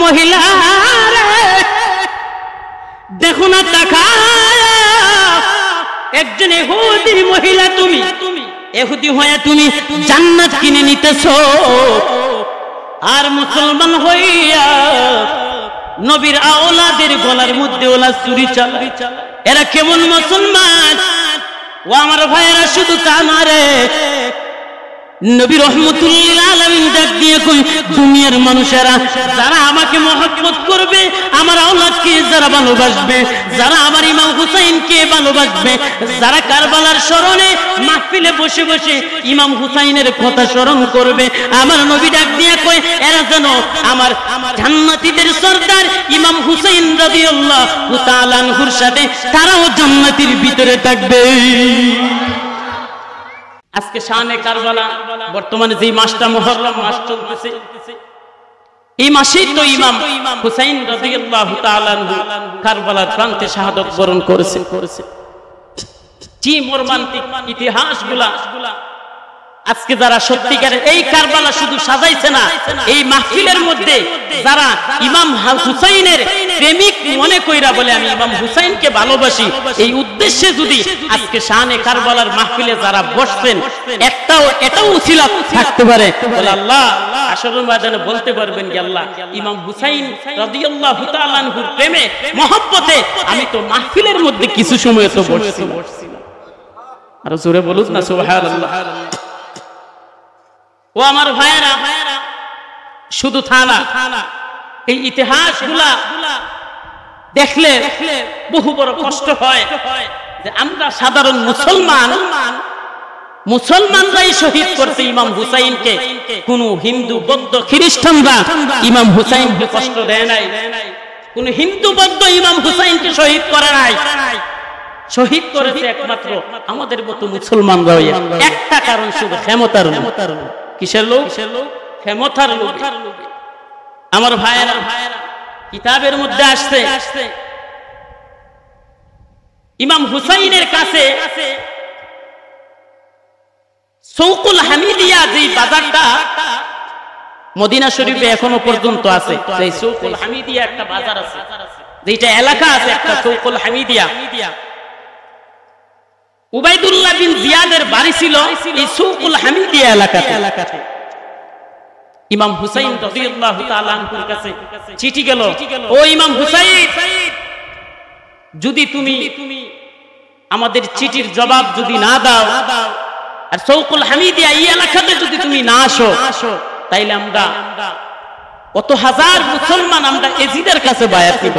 মহিলা দেখো না তাকায়, একজন ইহুদির মহিলা, তুমি ইহুদি হয়ে তুমি জান্নাত কিনে নিতেছো, আর মুসলমান হইয়া নবীর আওলাদের গলার মধ্যে ওলা চুরি চালায়। এরা কেমন মুসলমান? ও আমার ভাইয়েরা, শুধু তা না রে, নবী রহমতুল্লাহ আলামিন ডাক দিয়ে কই, দুনিয়ার মানুষেরা যারা আমাকে মহব্বত করবে, আমার আওলাদকে যারা ভালোবাসবে, যারা আমার ইমাম হুসাইনকে ভালোবাসবে, যারা কারবালার স্মরণে মাহফিলে বসে বসে ইমাম হুসাইনের কথা স্মরণ করবে, আমার নবী ডাক দিয়ে কই, এরা যেন আমার জান্নাতীদের সরদার ইমাম হুসাইন রাদিয়াল্লাহু তাআলা আনহুর সাথে তারাও জান্নাতের ভিতরে থাকবে। আজকে শানে কারবালা, বর্তমানে যে মাসটা মুহররম মাস চলতেছে, এই মাসেই তো ইমাম হুসাইন রাদিয়াল্লাহু তাআলা আনহু কারবালার প্রান্তে শাহাদাত বরণ করেছে। কি মর্মান্তিক ইতিহাসগুলা আজকে যারা সত্যিকারের এই কারবালা শুধু সাজাইছে না, এই মাহফিলের মধ্যে যারা ইমাম হুসাইনের প্রেমিক মনে কইরা বলে আমি ইমাম হুসাইনকে ভালোবাসি, এই উদ্দেশ্যে যদি আজকে শানে কারবালার মাহফিলে যারা বসছেন, এটাও উছিলা থাকতে পারে, বলে আল্লাহ আসরের ময়দানে বলতে পারবেন কি, আল্লাহ ইমাম হুসাইন রাদিয়াল্লাহু তাআলা আনহুর প্রেমে মহব্বতে আমি তো মাহফিলের মধ্যে কিছু সময় তো বসছিলাম। আর জোরে বলুন না সুবহানাল্লাহ। ও আমার ভাইয়েরা, শুধু থানা, এই ইতিহাসগুলা দেখলে বহু বড় কষ্ট হয় যে আমরা সাধারণ মুসলমানরাই শহীদ করছে ইমাম হুসাইনকে, কোন হিন্দু বৌদ্ধ খ্রিস্টানরা ইমাম হুসাইনকে কষ্ট দেয় নাই, কোন হিন্দু বৌদ্ধ ইমাম হুসাইনকে শহীদ করে নাই। শহীদ করেছে একমাত্র আমাদের মতো মুসলমানরাই। একটা কারণ শুধু ক্ষমতার লোভ। কিসের লোভ? ক্ষমতার লোভ। আমার ভাইয়েরা, কিতাবের মধ্যে আসছে ইমাম হুসাইনের কাছে সৌকুল হামিদিয়া যে বাজারটা মদিনা শরীফে এখনো পর্যন্ত আছে, এই সৌকুল হামিদিয়া একটা বাজার আছে, যেটা এলাকা আছে একটা সৌকুল হামিদিয়া। উবাইদুল্লাহ বিন জিয়াদের বাড়ি ছিল এই সৌকুল হামিদিয়া এলাকাতে। ইমাম হুসাইন রাদিয়াল্লাহু তাআলা আনহুর কাছে চিঠি গেল, ও ইমাম হুসাইন, যদি তুমি আমাদের চিঠির জবাব যদি না দাও, আর সৌকুল হামিদিয়া এই এলাকাতে যদি তুমি না আসো, তাইলে আমরা কত হাজার মুসলমান আমরা এজিদের কাছে বায়াত নিব।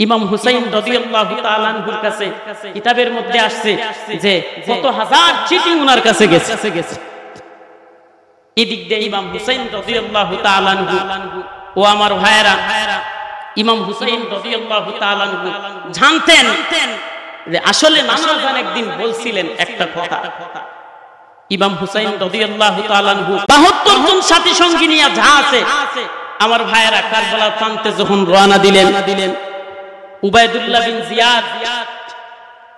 ইমাম হুসাইন রাদিয়াল্লাহু তাআলা আনহুর কাছে কিতাবের মধ্যে আসছে যে কত হাজার চিঠি ওনার কাছে গেছে। এদিক দিয়ে ইমাম হুসাইন রাদিয়াল্লাহু তাআলা আনহু, ও আমার ভাইয়েরা, ইমাম হুসাইন রাদিয়াল্লাহু তাআলা আনহু জানতেন যে আসলে নানাজান একদিন বলছিলেন একটা কথা। ইমাম হুসাইন রাদিয়াল্লাহু তাআলা আনহু 72 জন সাথী সঙ্গী নিয়ে যা আছে, আমার ভাইয়েরা কারবালার প্রান্তে যখন রওনা দিলেন, উবাইদুল্লাহ বিন জিয়াদ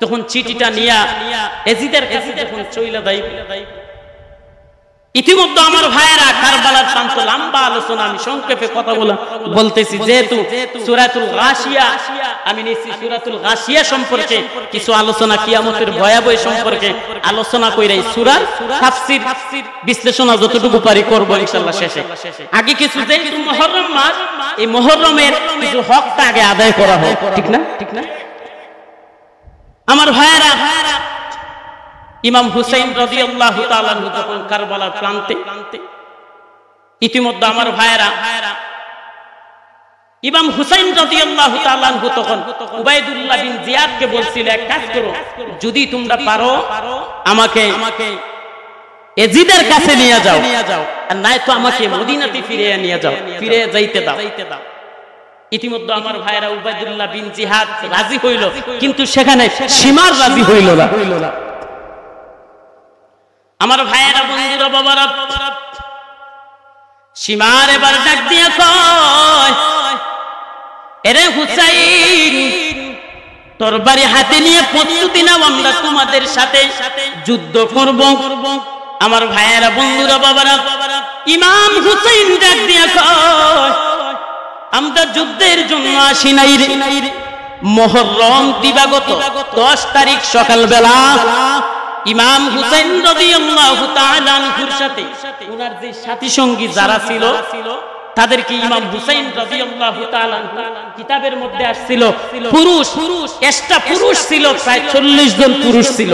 তখন চিঠিটা নিয়া এজিদের কাছে যখন চইলা দেয়, ইতিমধ্যে আমার ভাইয়েরা কারবালার প্রান্ত লম্বা আলোচনা, আমি সংক্ষেপে কথা বলতেছি, যেহেতু সূরাতুল গাশিয়া আমি নিছি, সূরাতুল গাশিয়া সম্পর্কে কিছু আলোচনা, কিয়ামতের ভয়াবহ সম্পর্কে আলোচনা কইরাই সূরার তাফসীর বিশ্লেষণ যতটুকু পারি করব ইনশাআল্লাহ শেষে। আগে কিছু যেহেতু মুহররম মাস, এই মুহররমের কিছু হকটা আগে আদায় করা হোক, ঠিক না? আমার ভাইয়েরা, ইমাম হুসাইন রাদিয়াল্লাহু তাআলা আনহু যখন কারবালার প্রান্তে, ইতিমধ্যে আমার ভাইয়েরা ইমাম হুসাইন রাদিয়াল্লাহু তাআলা আনহু তখন উবাইদুল্লাহ বিন জিয়াদকে বলছিল, এক কাজ করো, যদি তোমরা পারো আমাকে এজিদের কাছে নিয়ে যাও, আর নাই তো আমাকে মদিনাতে ফিরে নিয়ে যাও, ফিরে যাইতে দাও। ইতিমধ্যে আমার ভাইয়েরা উবাইদুল্লাহ বিন জিয়াদ রাজি হইল, কিন্তু সেখানে সীমার রাজি হইল না। আমার ভাইয়েরা, বন্ধুরা, বাবারা, সীমার এবার ডাক দিয়ে কয়, এরে হুসাইন, তরবারি হাতে নিয়ে প্রস্তুতি নাও, আমরা তোমাদের সাথে যুদ্ধ করব। আমার ভাইয়েরা, বন্ধুরা, বাবারা, ইমাম হুসাইন ডাক দিয়া কয়, আমরা যুদ্ধের জন্য আসি নাই রে। মুহররম দিবাগত 10 তারিখ সকালবেলা ইমাম হুসাইন রাদিয়াল্লাহু তাআলা আনহুর সাথে ওনার যে সাথী সঙ্গী যারা ছিল তাদেরকে ইমাম হুসাইন রাদিয়াল্লাহু তাআলা কিতাবের মধ্যে আসছিল পুরুষ এক্সট্রা পুরুষ ছিল প্রায় 40 জন পুরুষ ছিল,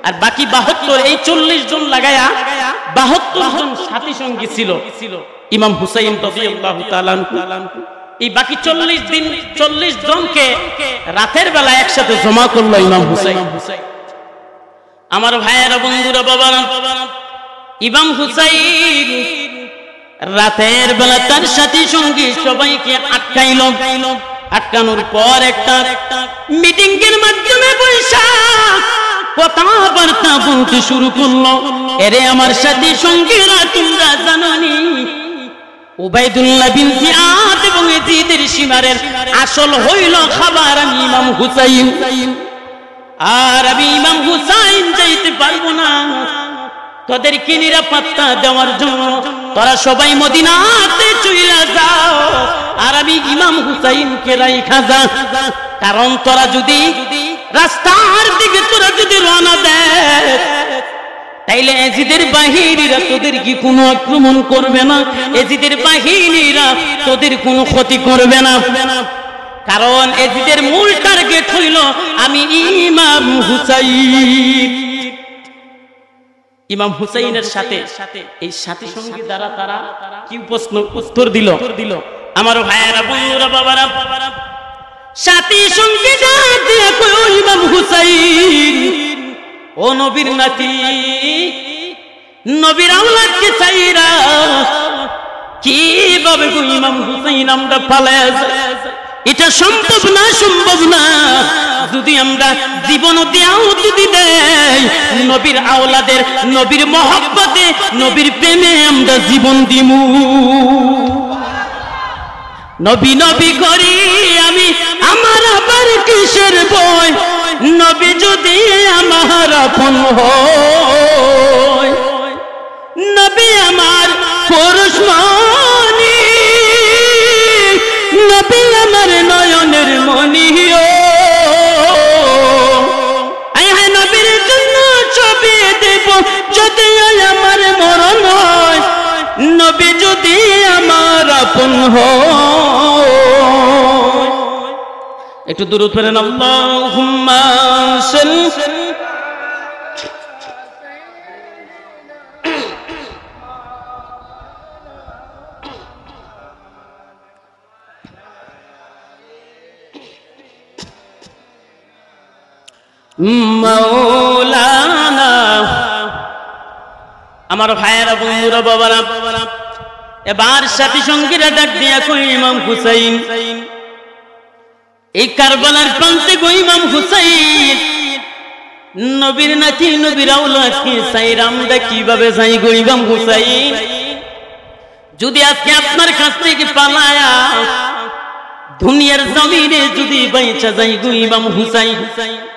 আর বাকি 72 এই 40 জন লাগায়া 72 জন সাথী সঙ্গী ছিল ইমাম হুসাইন রাদিয়াল্লাহু তাআলা। এই বাকি 40 জনকে রাতের বেলা একসাথে জমা করলো ইমাম হুসাইন। আমার ভাইয়েরা, বন্ধুরা, বাবারা, ইমাম হুসাইন রাতের বেলা তার সাথী সঙ্গী সবাইকে আটকাইলো। আটকানোর পর একটা মিটিং এর মাধ্যমে বৈশা কথাবার্তা বলতে শুরু করলো। এরে আমার সাথী সঙ্গীরা, তোমরা জানোনি উবাইদুল্লাহ বিন জিয়াদ এবং ইয়াজিদের সীমারের আসল হইল খাবার আমি ইমাম হুসাইন, আর আমি ইমাম হুসাইন যাইতে পারবো না। তোদেরকে নিরাপত্তা দেওয়ার জন্য তোরা সবাই মদিনাতে চলে যাও, আর আমি ইমাম হুসাইনকে রাইখা যা। কারণ তোরা যদি রাস্তার দিকে তোরা যদি রওনা দেয় তাইলে এজিদের বাহিনীরা তোদের কি কোনো আক্রমণ করবে না, এজিদের বাহিনীরা তোদের কোনো ক্ষতি করবে না। কারণ এজিদের মূল টার্গেট হইল আমি ইমাম হুসাইন। ইমাম হুসাইনের সাথে এই সাথী সঙ্গী দ্বারা তারা কি উত্তর দিল? আমার ভাইয়েরা, বন্ধুরা, বাবারা, সাথী সঙ্গী দিয়ে কই ইমাম হুসাইন, ও নবীর নাতি, নবীর আওলাদকে চাইরা কিভাবে গো ইমাম হুসাইন আমরা পালায়া যায়? এটা সম্ভব না, সম্ভব না। যদি আমরা জীবন দিয়াও যদি দেই, নবীর আওলাদের, নবীর মহব্বতে, নবীর প্রেমে আমরা জীবন দিমু। নবী নবী করি আমি, আমার আবার কিসের ভয়? নবী যদি আমার আপন হয়, নবী আমার পরশমণি, নবী আমার নয়নের মণি। নবীর জন্য ছবি দেব যদি আমার মরণ হয়, নবী যদি আমার আপন হয়। একটু দুরূদ পড়েন, আল্লাহুম্মা সাল্লি মাওলানা। আমার ভাইয়েরা, বন্ধুরা, বাবারা, এবার সাথী সঙ্গীরা ডাক দিয়া কই ইমাম হুসাইন, এই কারবালার প্রান্তে গো ইমাম হুসাইন, নবীর নাতি, নবীর আওলাদকে চাইরা আমরা কিভাবে যাই গো ইমাম হুসাইন? যদি আজকে আপনার কাছ থেকে পালায়া দুনিয়ার জমিনে যদি বাইচা যাই গো ইমাম হুসাইন,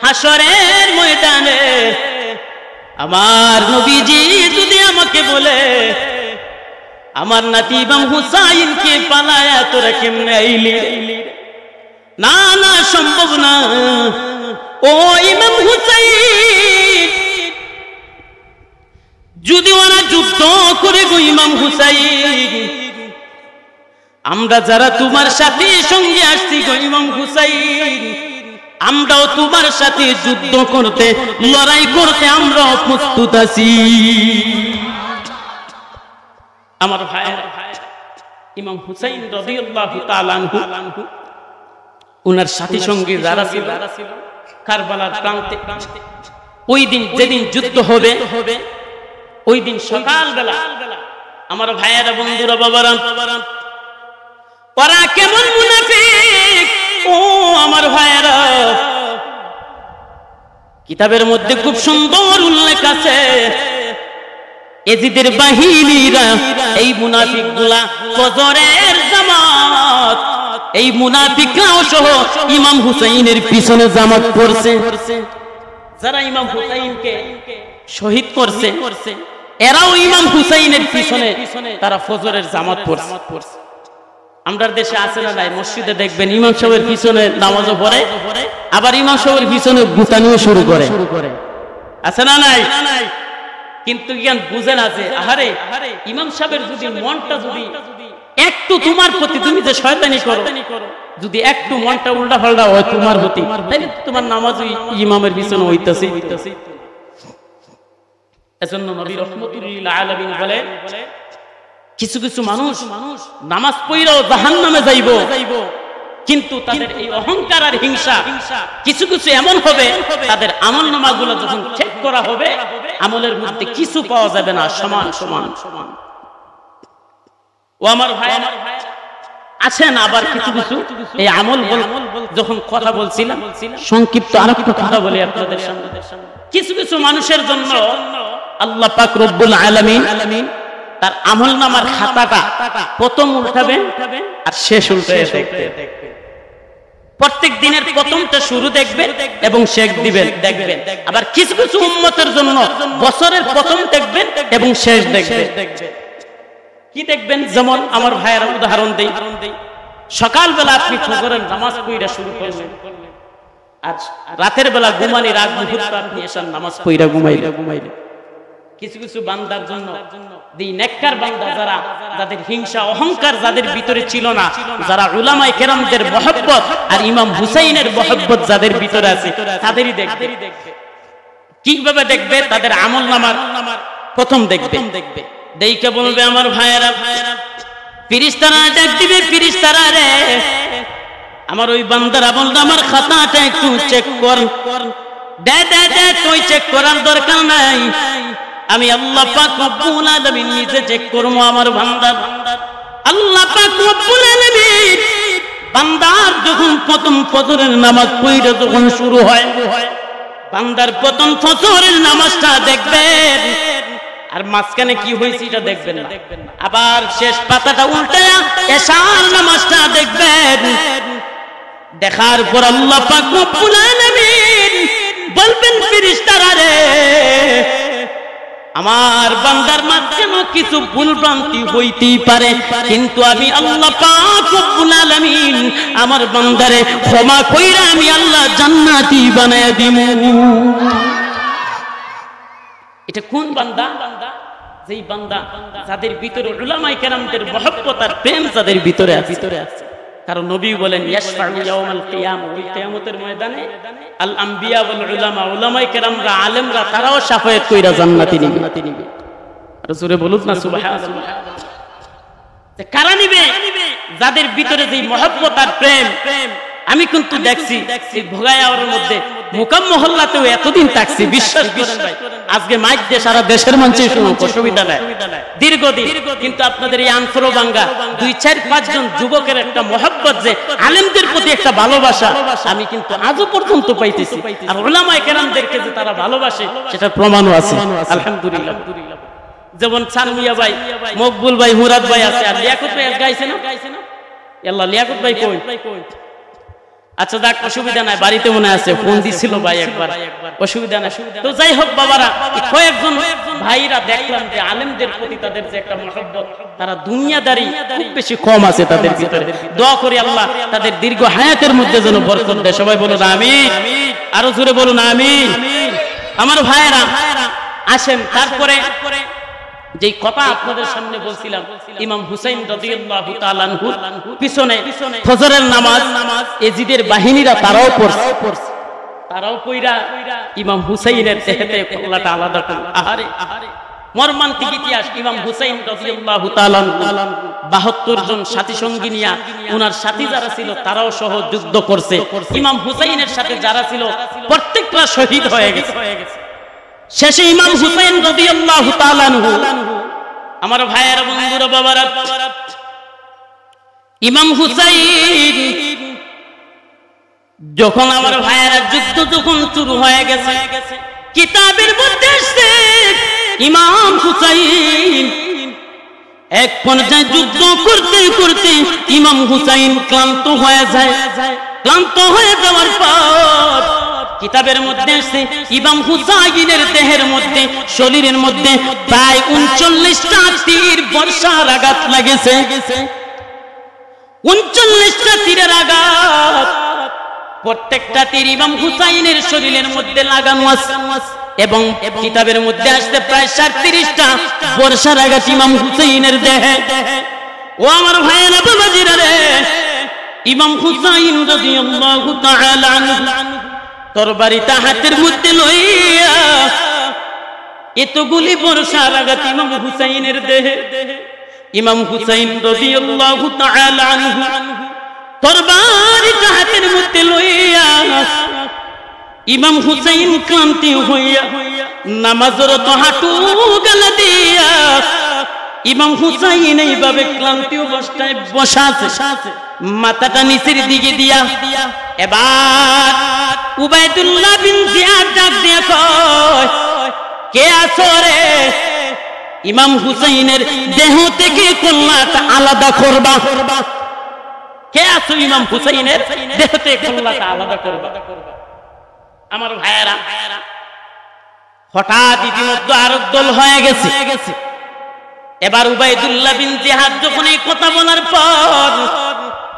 হাসরের ময়দানে আমার নবীজি যদি আমাকে বলে আমার নাতি ইমাম হুসাইনকে পালায়া তোরা কেমনে আইলি? না না, সম্ভব না। ও ইমাম হুসাইন, যদি ওরা যুদ্ধ করে গো ইমাম হুসাইন, আমরা যারা তোমার সাথে সঙ্গে আসছি গো ইমাম হুসাইন, আমরাও তোমার সাথে যুদ্ধ করতে, লড়াই করতে আমরাও প্রস্তুত আছি। আমার ভাইয়েরা, ইমাম হুসাইন রাদিয়াল্লাহু তাআলা আনহু উনার সাথী সঙ্গী যারা ছিল কারবালার প্রান্তে, ওই দিন যেদিন যুদ্ধ হবে ওই দিন সকালবেলা আমার ভাইয়েরা, বন্ধুরা, বাবারা, ওরা কেমন মুনাফিক! ও আমার ভাইয়েরা, কিতাবের মধ্যে খুব সুন্দর উল্লেখ আছে, এজিদের বাহিনীরা এই মুনাফিকগুলা ফজরের জামাত, এই মুনাফিকরাও সহ ইমাম হুসাইনের পিছনে জামাত পড়ছে। যারা ইমাম হুসাইনকে শহীদ করছে এরাও ইমাম হুসাইনের পিছনে তারা ফজরের জামাত পড়ছে। আমরা দেশে আছে না নাই, মসজিদে দেখবেন ইমাম সাহেবের পিছনে নামাজও পড়ে, আবার ইমাম সাহেবের পিছনে গুতানিও শুরু করে, আছে না নাই? কিন্তু জ্ঞান বুঝেন আছে, আহারে ইমাম সাহেবের যদি মনটা যদি একটু তোমার প্রতি, তুমি যে শয়তানি করো, যদি একটু মনটা উল্টা পাল্টা হয় তোমার প্রতি, তাহলে তোমার নামাজ ওই ইমামের পিছনে হইতাছে। এজন্য নবী রাহমাতুল লিল আলামিন বলে, কিছু কিছু মানুষ নামাজ পড়াও জাহান্নামে যাইব, কিন্তু তাদের এই অহংকার আর হিংসা কিছু কিছু এমন হবে, তাদের আমলনামাগুলো যখন চেক করা হবে, আমলের মধ্যে কিছু পাওয়া যাবে না, সমান সমান সমান। ও আমার ভাই আছেন আবার কিছু কিছু এই আমল যখন কথা বলছিলাম, সংক্ষিপ্ত আরেকটা কথা বলি আপনাদের সামনে। কিছু কিছু মানুষের জন্য আল্লাহ পাক রব্বুল আলামিন তার আমলনামার খাতাটা প্রথম উল্টাবেন আর শেষ উল্টায় দেখবেন। প্রত্যেক দিনের প্রথমটা শুরু দেখবেন এবং শেষ দেখবেন। আবার কিছু কিছু উম্মতের জন্য বছরের প্রথম দেখবেন এবং শেষ দেখবেন। কি দেখবেন? যেমন আমার ভাইয়েরা উদাহরণ দেই, সকালবেলা আপনি ফজরের নামাজ পড়া শুরু করলেন, আর রাতের বেলা ঘুমানির আগ মুহূর্তে আপনি এসার নামাজ পড়া ঘুমাইলেন। কিছু কিছু বান্দার জন্য নেককার বান্দা যারা, যাদের হিংসা অহংকার যাদের ভিতরে ছিল না, যারা উলামায়ে কেরামদের মহব্বত আর ইমাম হুসাইনের মহব্বত যাদের ভিতরে আছে, তাদেরই দেখবে। কিভাবে দেখবে? তাদের আমলনামার প্রথম দেখবে, দেখে বলবে, আমার ভাইয়েরা ফেরেশতারা ডাক দিবে, ফেরেশতারা রে আমার ওই বান্দার আমলনামার খাতাটা একটু চেক কর। দে তুই চেক করার দরকার নাই, আমি আল্লাহ পাক রব্বুল আলামিন নিজে চেক করব আমার বান্দার। আল্লাহ পাক রব্বুল আলামিন বান্দার যখন প্রথম ফজরের নামাজ পড়া যখন শুরু হয়, বান্দার প্রথম ফজরের নামাজটা দেখবেন, আর মাঝখানে কি হয়েছে এটা দেখবেন না। আবার শেষ পাতাটা উল্টায়া এশার নামাজটা দেখবেন। দেখার পর আল্লাহ পাক রব্বুল আলামিন বলবেন, ফেরেশতারা রে আমার বান্দার মাঝখানে কিছু ভুল ভ্রান্তি হইতেই পারে, কিন্তু আমি আল্লাহ পাক রব্বুল আলামিন আমার বান্দারে ক্ষমা কইরা আমি আল্লাহ জান্নাতি বানায়া দিমু। এটা কোন বান্দা? যেই বান্দা যাদের ভিতরে উলামায়ে কেরামদের মহব্বত আর প্রেম যাদের ভিতরে আছে। কারণ নবী বলেন, ইয়াশফাউ ইয়াউমাল কিয়ামah, ওই কিয়ামতের ময়দানে আল আম্বিয়া ওয়াল উলামা, উলামায়ে কেরামরা আলেমরা তারাও শাফায়াত কইরা জান্নাতি নিবে। আর জোরে বলুন না সুবহানাল্লাহ। কারা নিবে? যাদের ভিতরে যেই মহব্বত আর প্রেম। আমি কিন্তু দেখছি ভোগায়াওয়ার মধ্যে মুকাম মহল্লাতেও এতদিন থাকছি, বিশ্বাস করেন ভাই, আজকে মাইক দিয়ে সারা দেশের মানুষ শুনুন, অসুবিধা নাই, দীর্ঘদিন। কিন্তু আপনাদের এই আনফরো বাঙ্গা 2-4-5 জন যুবকের একটা মহব্বত, যে আলেমদের প্রতি একটা ভালোবাসা, আমি কিন্তু আজও পর্যন্ত পাইতেছি। আর উলামায়ে কেরামদেরকে যে তারা ভালোবাসে, সেটার প্রমাণও আছে আলহামদুলিল্লাহ। যেমন সানমিয়া ভাই, মকবুল ভাই, মুরাদ ভাই আছে, আর লিয়াকত ভাই গাইছে না? আল্লাহ, লিয়াকত ভাই কই? আচ্ছা যাক, অসুবিধা নাই, বাড়িতে মনে আছে, ফোন দিছিল ভাই একবার, অসুবিধা নাই। তো যাই হোক বাবারা, কয়েকজন ভাইরা দেখলাম যে আলেমদের প্রতি তাদের যে একটা মহব্বত, তারা দুনিয়াদারি খুব বেশি কম আছে তাদের ভিতরে। দোয়া করি আল্লাহ তাদের দীর্ঘ হায়াতের মধ্যে যেন বরকত দেয়। সবাই বলুন আমিন, আরো জোরে বলুন আমিন। আমার ভাইরা আসেন, তারপরে যেই কথা আপনাদের সামনে বলছিলাম, ইমাম হুসাইন রাদিয়াল্লাহু তাআলা আনহু পিছনে ফজরের নামাজ এজিদের বাহিনীরা তারাও পড়ছে, তারাও কইরা ইমাম হুসাইনের দেহতে কল্লাটা আলাদা করে। আহারে মর্মান্তিক ইতিহাস। ইমাম হুসাইন রাদিয়াল্লাহু তাআলা 72 জন সাথী সঙ্গী নিয়ে, ওনার সাথী যারা ছিল তারাও সহ যুদ্ধ করছে। ইমাম হুসাইনের সাথে যারা ছিল প্রত্যেকটা শহীদ হয়ে গেছে। শেষে ইমাম হুসাইন রাদিয়াল্লাহু তাআলা আনহু, আমার ভাইয়েরা, বন্ধুরা, বাবারা, ইমাম হুসাইন যখন, আমার ভাইয়েরা, যুদ্ধ যখন শুরু হয়ে গেছে, কিতাবের মধ্যে এসেছে ইমাম হুসাইন এক পর্যায়ে যুদ্ধ করতে করতে ইমাম হুসাইন ক্লান্ত হয়ে যায়। ক্লান্ত হয়ে যাওয়ার পর কিতাবের মধ্যে আছে ইমাম হুসাইনের দেহের মধ্যে শরীরের মধ্যে প্রায় 39টা তীর বর্ষার আঘাত লাগেছে 39টা তীরের আঘাত প্রত্যেকটা তীর ইমাম হুসাইনের শরীরের মধ্যে লাগানো আছে এবং কিতাবের মধ্যে আসছে প্রায় 37টা বর্ষার আঘাত ইমাম হুসাইনের দেহে ও আমার ভাইয়েরা বাবাজিরা রে ইমাম হুসাইন রাদিয়াল্লাহু তাআলা আনহু তরবারিটা হাতের মধ্যে লইয়া এতগুলি বর্ষার আঘাত ইমাম হুসাইনের দেহে ইমাম হুসাইন রাদিয়াল্লাহু তাআলা আনহু তরবারিটা হাতের মধ্যে লইয়া ইমাম হুসাইন ক্লান্তি হইয়া নামাজরত হাঁটু গলা দিয়া ইমাম হুসাইন এইভাবে ক্লান্তি অবস্থায় বসা আছে মাথাটা নিচের দিকে দিয়া এবার উবাইদুল্লাহ বিন জিয়াদ ডাক দিয়া কয় কে আছো রে ইমাম হুসাইনের দেহ থেকে কল্লাটা আলাদা করবা কে আছো ইমাম হুসাইনের দেহ থেকে কল্লাটা আলাদা করবা আমার ভাইয়েরা হঠাৎ ইতিমধ্যে আরেক দল হয়ে গেছে এবার উবাইদুল্লাহ বিন জিয়াদ যখন এই কথা বলার পর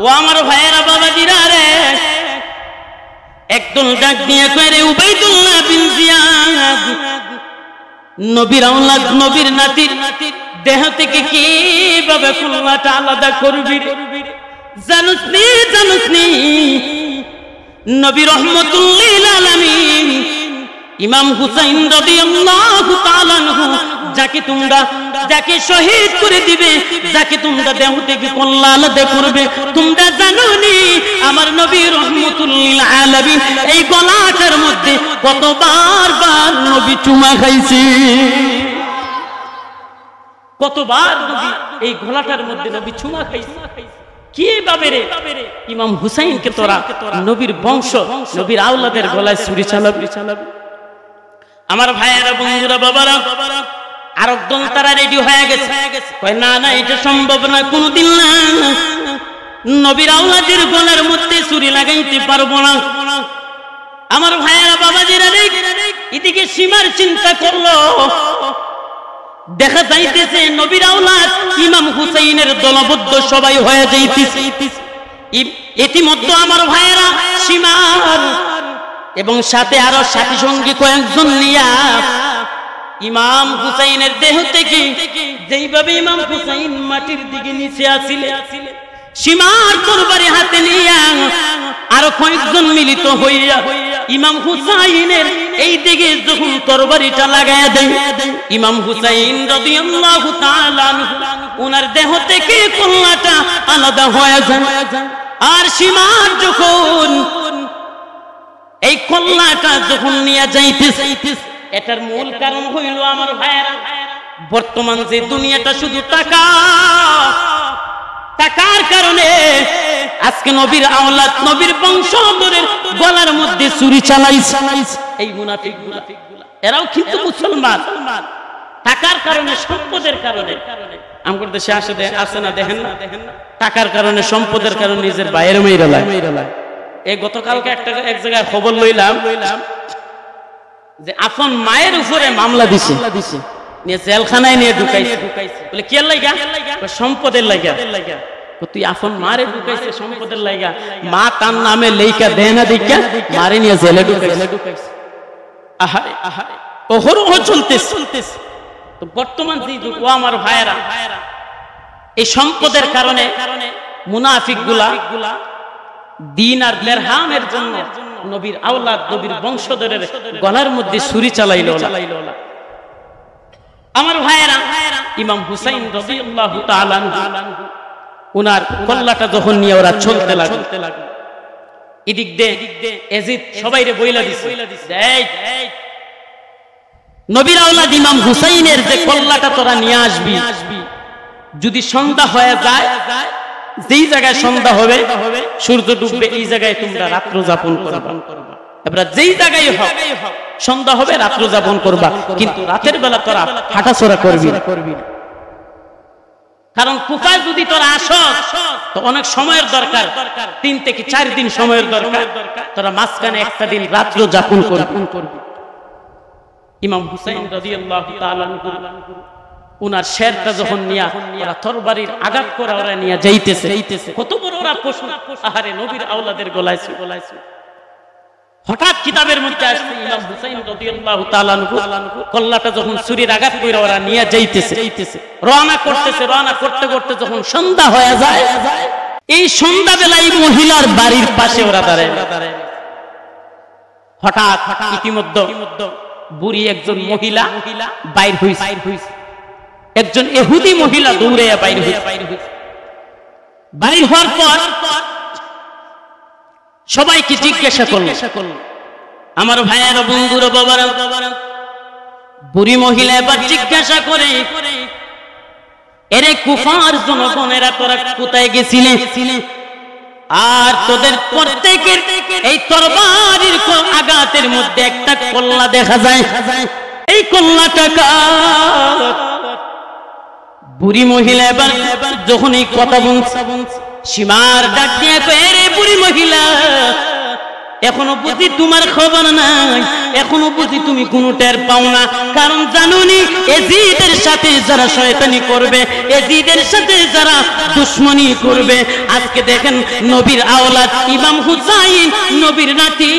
ও আমার ভাইয়েরা বাবাজিরা রে একদল ডাক দিয়ে কয় রে উবাইদুল্লাহ বিন জিয়াদ নবীর আওলাদ নবীর নাতির দেহ থেকে কিভাবে কল্লাটা আলাদা করবি জানুস নি নবী রাহমাতুল লিল আলামিন ইমাম হুসাইন রাদিয়াল্লাহু তাআলা আনহু যাকে শহীদ করে দিবে যাকে তোমরা দেহ থেকে কল্লা আলাদা করবে তোমরা জানো নি আমার নবী রাহমাতুল লিল আলামিন এই গলাটার মধ্যে কতবার নবী চুমা খাইছে কতবার নবী এই গলাটার মধ্যে নবী চুমা খাইছে কিভাবে রে ইমাম হুসাইনকে তোরা নবীর বংশ নবীর আওলাদের গলায় ছুরি চালাবি আমার ভাইয়েরা বন্ধুরা বাবারা আরেকজন তারা রেডি হয়ে গেছে কয় না না এটা সম্ভব না কোনদিন না নবীর আওলাদের গলার মধ্যে ছুরি লাগাইতে পারবো না আমার ভাইয়েরা বাবাজিরা রে এদিকে সীমার চিন্তা করলো দেখা যাইতেছে নবীর আওলাদ ইমাম হুসাইনের দলবদ্ধ সবাই হয়ে যাইতেছে ইতিমধ্যে আমার ভাইয়েরা সীমার এবং সাথে আরো সাথী সঙ্গী কয়েকজন নিয়া ইমাম হুসাইনের দেহ থেকে যেইভাবে ইমাম হুসাইন মাটির দিকে নিচে আসিলে সীমার তরবারি হাতে নিয়া আরো কয়েকজন মিলিত হইয়া ইমাম হুসাইনের এই দিকে যখন তরবারিটা লাগায়া দেয় ইমাম হুসাইন রাদিয়াল্লাহু তাআলা আনহু ওনার দেহ থেকে কল্লাটা আলাদা হয়ে যায় আর সীমার যখন এই কল্লাটা যখন নিয়ে যাইতেছে এটার মূল কারণ হইল আমার ভাইয়েরা বর্তমান যে দুনিয়াটা শুধু টাকার কারণে আজকে নবীর আওলাদ নবীর বংশধরের গলার মধ্যে ছুরি চালাইছে এই মুনাফিকগুলা এরাও কিন্তু মুসলমান টাকার কারণে সম্পদের কারণে আমাদের দেশে আসে না দেখেন না টাকার কারণে সম্পদের কারণে নিজের বাইরে মেয়েরা লাগে এই গতকালকে এক জায়গায় খবর লইলাম যে আপন মায়ের উপরে মামলা দিছে নিয়ে জেলখানায় নিয়ে ঢুকাইছে বলে কি লাগা সম্পদের লাগা তুই আপন মারে ঢুকাইছে সম্পদের লাগা মা তার নামে লেখা দেয় না দেখা মারে নিয়ে জেলে ঢুকাইছে আহারে আহারে ওহরহ চলতেছে তো বর্তমান যে যুগ ও আমার ভাইয়েরা এই সম্পদের কারণে মুনাফিকগুলা দিন আর দিরহামের জন্য নবীর আওলাদ নবীর বংশধরের গলার মধ্যে ছুরি চালাইলো আমার ভাইয়েরা ইমাম হুসাইন রাদিয়াল্লাহু তাআলা আনহু উনার কল্লাটা যখন নিয়ে ওরা চলতে লাগলো এদিক দিয়ে ইয়াজিদ সবাইরে বইলা দিছে এই নবীর আওলাদ ইমাম হুসাইনের যে কল্লাটা তোরা নিয়ে আসবি যদি সন্ধ্যা হয়ে যায় যেই জায়গায় সন্ধ্যা হবে সূর্য ডুববে এই জায়গায় তোমরা রাত্র যাপন করবা এবার যেই জায়গায় হোক সন্ধ্যা হবে রাত্র যাপন করবা কিন্তু রাতের বেলা তোরা হাঁটাচলা করবি না কারণ কুফায় যদি তোরা আসস তো অনেক সময়ের দরকার, 3 থেকে 4 দিন সময়ের দরকার, তোরা মাঝখানে একটা দিন রাত্র যাপন করবি। ইমাম হুসাইন রাদিয়াল্লাহু তাআলা উনার শেরটা যখন নিয়া ওরা তরবারির আঘাত করে ওরা নিয়ে যাইতেছে, কত বড় ওরা প্রশ্ন, আহারে নবীর আওলাদের গলায় হঠাৎ কিতাবের মধ্যে আসছে ইমাম হুসাইন রাদিয়াল্লাহু তাআলা কল্লাটা যখন ছুরির আঘাত করে ওরা নিয়ে যাইতেছে, রওনা করতে করতে যখন সন্ধ্যা হয়ে যায়, এই সন্ধ্যা বেলায় মহিলার বাড়ির পাশে ওরা দাঁড়ায়। হঠাৎ ইতিমধ্যে বুড়ি একজন মহিলা বাইর হইছে, একজন ইহুদি মহিলা দৌড়ে বাইর হইছে। বাইর হওয়ার পর সবাইকে জিজ্ঞাসা করলো, আমার ভাইয়েরা, বন্ধুরা, বাবারা, বুড়ি মহিলা এবার জিজ্ঞাসা করে, এরে কুফার জনগণেরা, তোরা কোথায় গেছিলে? আর তোদের প্রত্যেকের এই তরবারির আঘাতের মধ্যে একটা কল্লা দেখা যায়, এই কল্লাটা কার? বুড়ি মহিলা এবার যখন এই কথা বলছে, সীমার ডাক দিয়ে কয়, রে বুড়ি মহিলা, এখনো বুঝি তোমার খবর নাই, এখনো বুঝি তুমি কোনো টের পাও না। কারণ জানুনি এজিদের সাথে যারা শয়তানি করবে, এজিদের সাথে যারা দুশ্মনী করবে, আজকে দেখেন নবীর আওলাদ ইমাম হুসাইন, নবীর নাতি,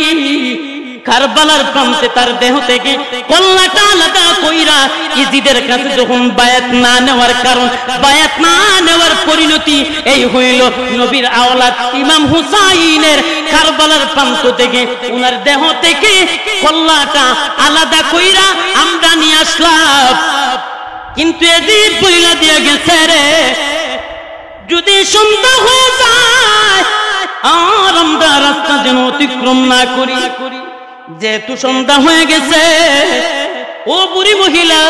কারবালার প্রান্তে তার দেহ থেকে কল্লাটা আলাদা কইরা ইজিদের কাছে যখন বায়াত না নেওয়ার কারণ, বায়াত না নেওয়ার পরিণতি এই হইল, নবীর আওলাদ ইমাম হুসাইনের কারবালার প্রান্ত থেকে উনার দেহ থেকে কল্লাটা আলাদা কইরা আমরা নিয়ে আসলাম। কিন্তু এজিদ বইলা দিয়ে গেছে, রে যদি সন্ধ্যা হয়ে যায় আর আমরা রাস্তা যেন অতিক্রম না করি, যেহেতু সন্ধ্যা হয়ে গেছে, ও বুড়ি মহিলা,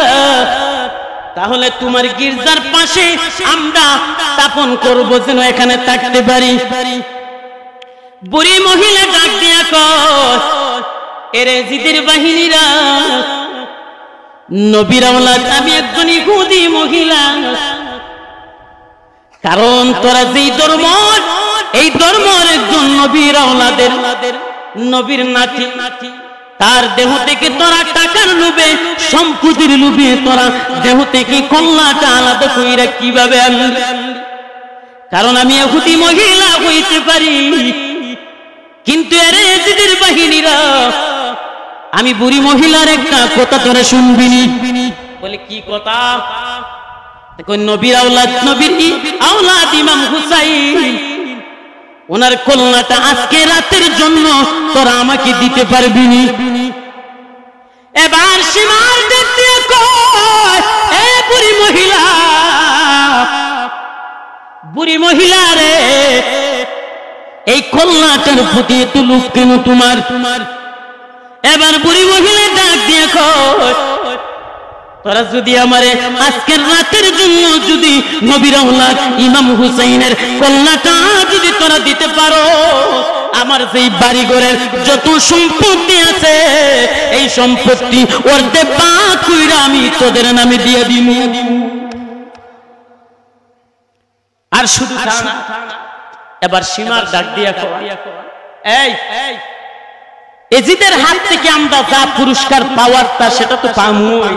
তাহলে তোমার গির্জার পাশে আমরা স্থাপন করবো, যেন এখানে থাকতে পারি। বুড়ি মহিলা ডাক দিয়া কয়, এরে জিদের বাহিনীরা, নবীর আওলাদ আমি একজন ইহুদি মহিলা, কারণ তোরা যেই ধর্ম, এই ধর্মের একজন নবীর আওলাদের নবীর নাতি, তার দেহ থেকে তোরা টাকার লোভে, সম্পত্তির লোভে তোরা দেহ থেকে কল্লাটা আলাদা কইরা কিভাবে আনলি? কারণ আমি ইহুদি মহিলা হইতে পারি, কিন্তু এরে এজিদের বাহিনীরা, আমি বুড়ি মহিলার একটা কথা তোরা শুনবিনি। বলে কি কথা? নবীর আওলাদ ইমাম হুসাইন, ওনার কল্লাটা আজকে রাতের জন্য তোরা আমাকে দিতে পারবি নি? এবার সীমার দেখতে কয়, এ বুড়ি মহিলা, বুড়ি মহিলা রে, এই কল্লাটার প্রতি এত লোভ কেন তোমার? এবার বুড়ি মহিলা ডাক দিয়ে কয়, তোরা যদি আমারে আজকের রাতের জন্য যদি নবীর আওলাদ ইমাম হুসাইনের কল্লাটা যদি তোরা দিতে পারো, আমার যেই বাড়ি ঘরের যত সম্পত্তি আছে, এই সম্পত্তি অর্ধেক ভাগ কইরা আমি তোদের নামে দিয়ে দিব। আর শুধু না, এবার সীমার ডাক দিয়া কয়, এই এজিদের হাত থেকে আমরা যা পুরস্কার পাওয়ার তা সেটা তো পামুই,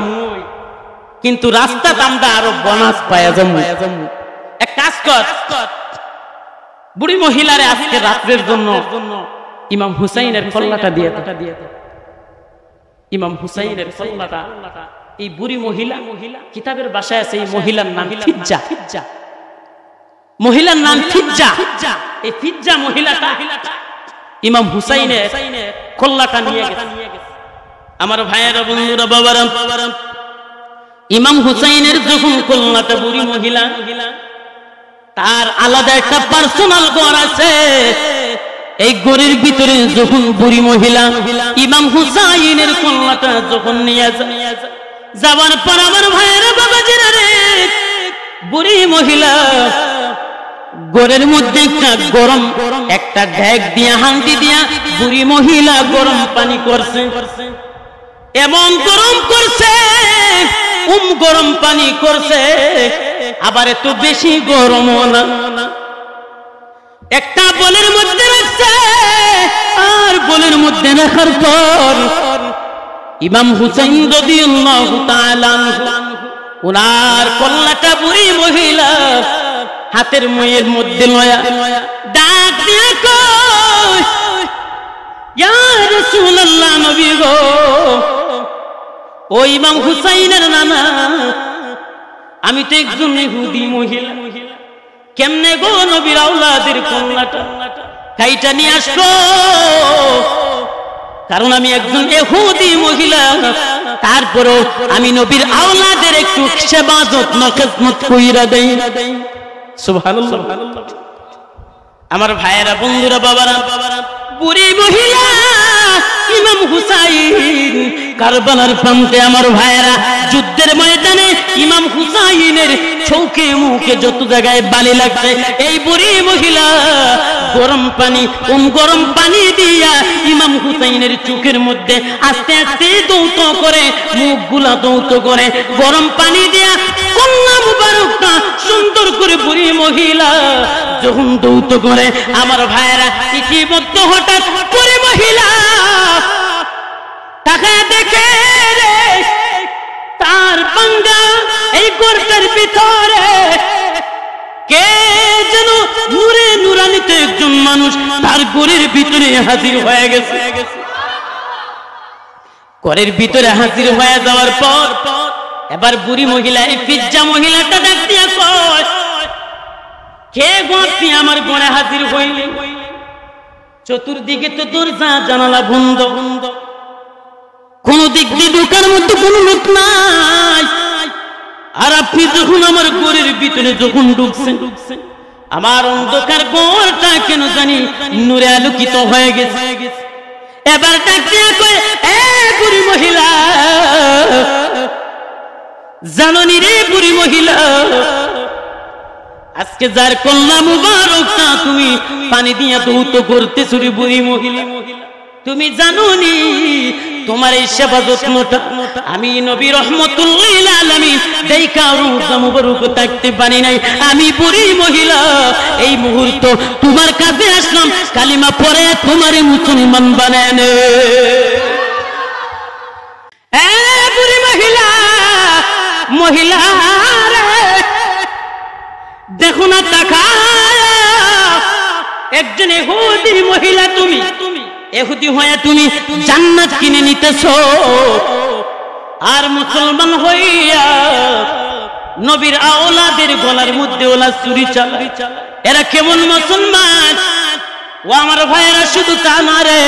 কিন্তু রাস্তাতে আমরা আরো বোনাস পাওয়া যাবো। এক কাজ কর, বুড়ি মহিলারে আজকে রাত্রের জন্য ইমাম হুসাইনের কল্লাটা দিয়ে দে। ইমাম হুসাইনের কল্লাটা এই বুড়ি মহিলা, কিতাবের ভাষায় আছে এই মহিলার নাম ফিজ্জা, মহিলার নাম ফিজ্জা। এই ফিজ্জা মহিলাটা ইমাম হুসাইনের কল্লাটা নিয়ে গেছে। আমার ভাইয়েরা, বন্ধুরা, বাবারা, ইমাম হুসাইনের যখন কল্লাটা বুড়ি মহিলা, তার আলাদা একটা পার্সোনাল ঘর আছে, এই ঘরের ভিতরে যখন বুড়ি মহিলা ইমাম হুসাইনের কল্লাটা যখন নিয়ে যাবার পর, আমার ভাইয়েরা, বাবাজিরা রে, বুড়ি মহিলা ঘরের মধ্যে একটা গরম একটা ঢেক দিয়া, হান্ডি দিয়া বুড়ি মহিলা গরম পানি করছে, এমন গরম করছে গরম পানি করছে, আবার একটু বেশি গরমও না, একটা বলের মধ্যে রাখছে। আর বলের মধ্যে রাখার পর ইমাম হুসাইন রাদিয়াল্লাহু তাআলা ওনার কল্লাটা বুড়ি মহিলা হাতের মুয়ের মধ্যে লয়া ডাক দিয়ে কয়, ইয়া রাসূলুল্লাহ, নবী গো, ও ইমাম হুসাইনের নানা, আমি তো একজন ইহুদি মহিলা, কেমনে গো নবীর আওলাদের কন্যাটা কাইটা নিয়ে আসলো? কারণ আমি একজন ইহুদি মহিলা, তারপরও আমি নবীর আওলাদের একটু সেবা যত্ন খেদমত কইরা দেই। সুবহানাল্লাহ। আমার ভাইয়েরা, বন্ধুরা, বাবারা, বুড়ি মহিলা ইমাম হুসাইন কারবালার প্রান্তে, আমার ভাইয়েরা, যুদ্ধের ময়দানে ইমাম হুসাইনের চোখে মুখে যত জায়গায় বালি লাগছে, এই বুড়ি মহিলা গরম পানি দিয়া ইমাম হুসাইনের চোখের মধ্যে আস্তে আস্তে দৌত করে, মুখগুলা দৌত করে গরম পানি দিয়া কন্যা মুবারকটা সুন্দর করে বুড়ি মহিলা যখন দৌত করে, আমার ভাইয়েরা, ইতিমধ্যে হঠাৎ বুড়ি মহিলা তাকে দেখে তার বাঙ্গা এই গর্তের ভিতরে কে যেন নূরে নূরানিতে একজন মানুষ তার ঘরের ভিতরে হাজির হয়ে গেছে। ঘরের ভিতরে হাজির হয়ে যাওয়ার পর এবার বুড়ি মহিলা, এই পিজ্জা মহিলাটা ডাক দিয়া কয়, কে গো আপনি আমার ঘরে হাজির হইলেন? চতুর্দিকে তো দরজা জানালা বন্ধ, কোন দিক দিয়ে ঢোকার মতো কোন লোক নাই, আর আপনি যখন আমার ঘরের ভিতরে যখন ঢুকছেন, আমার অন্ধকার ঘরটা কেন জানি নূরে আলোকিত হয়ে গেছে। এবার ডাক দিয়া কয়, এ বুড়ি মহিলা, জাননি রে বুড়ি মহিলা, আজকে যার কন্যা মুবারকটা তুমি পানি দিয়া দৌত করতেছো রে বুড়ি মহিলা, তুমি জানোনি তোমার এই সেবা যত্নটা আমি নবী রাহমাতুল লিল আলামিন দেখা রূপা মুবারক থাকতে পারি নাই। আমি বুড়ি মহিলা এই মুহূর্ত তোমার কাছে আসলাম, কালিমা পড়ে তোমারে মুসলমান বানায় নে। এ বুড়ি মহিলা, মহিলা দেখো না তাকায়, একজন ইহুদি মহিলা, তুমি ইহুদি হয়ে তুমি জান্নাত কিনে নিতেছো, আর মুসলমান হইয়া নবীর আওলাদের গলার মধ্যে ওলা চুরি চালায়। এরা কেমন মুসলমান? ও আমার ভাইয়েরা, শুধু তা না রে,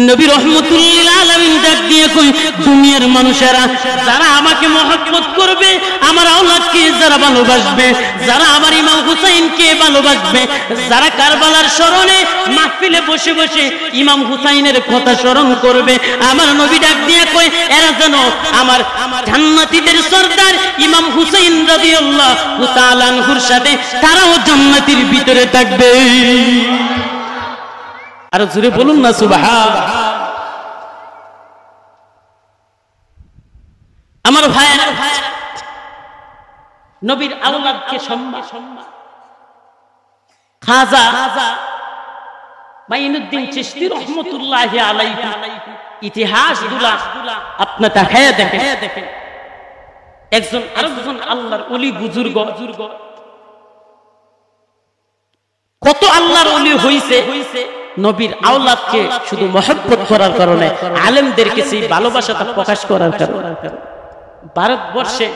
নবী রাহমাতুল লিল আলামিন ডাক দিয়ে কই, দুনিয়ার মানুষেরা যারা আমাকে মহব্বত করবে, আমার আওলাদকে যারা ভালোবাসবে, যারা আমার ইমাম হুসাইনকে ভালোবাসবে, যারা কারবালার স্মরণে মাহফিলে বসে বসে ইমাম হুসাইনের কথা স্মরণ করবে, আমার নবী ডাক দিয়ে কই, এরা যেন আমার জান্নাতীদের সরদার ইমাম হুসাইন রাদিয়াল্লাহু তাআলা আনহুর সাথে তারাও জান্নাতের ভিতরে থাকবে। আর জোরে বলুন না সুবহানাল্লাহ। আমার ভাইয়েরা, নবীর আওলাদকে সম্মান, খাজা মাইনুদ্দিন চিশতি রাহমাতুল্লাহি আলাইহি ইতিহাসগুলা আপনি তাকায়া দেখেন, একজন আরেকজন আল্লাহর ওলি বুজুর্গ, কত আল্লাহর ওলি হইছে নবীর আওলাদকে শুধু মহব্বত করার কারণে, আলেমদেরকে সেই ভালোবাসাটা প্রকাশ করার কারণে। ভারতবর্ষে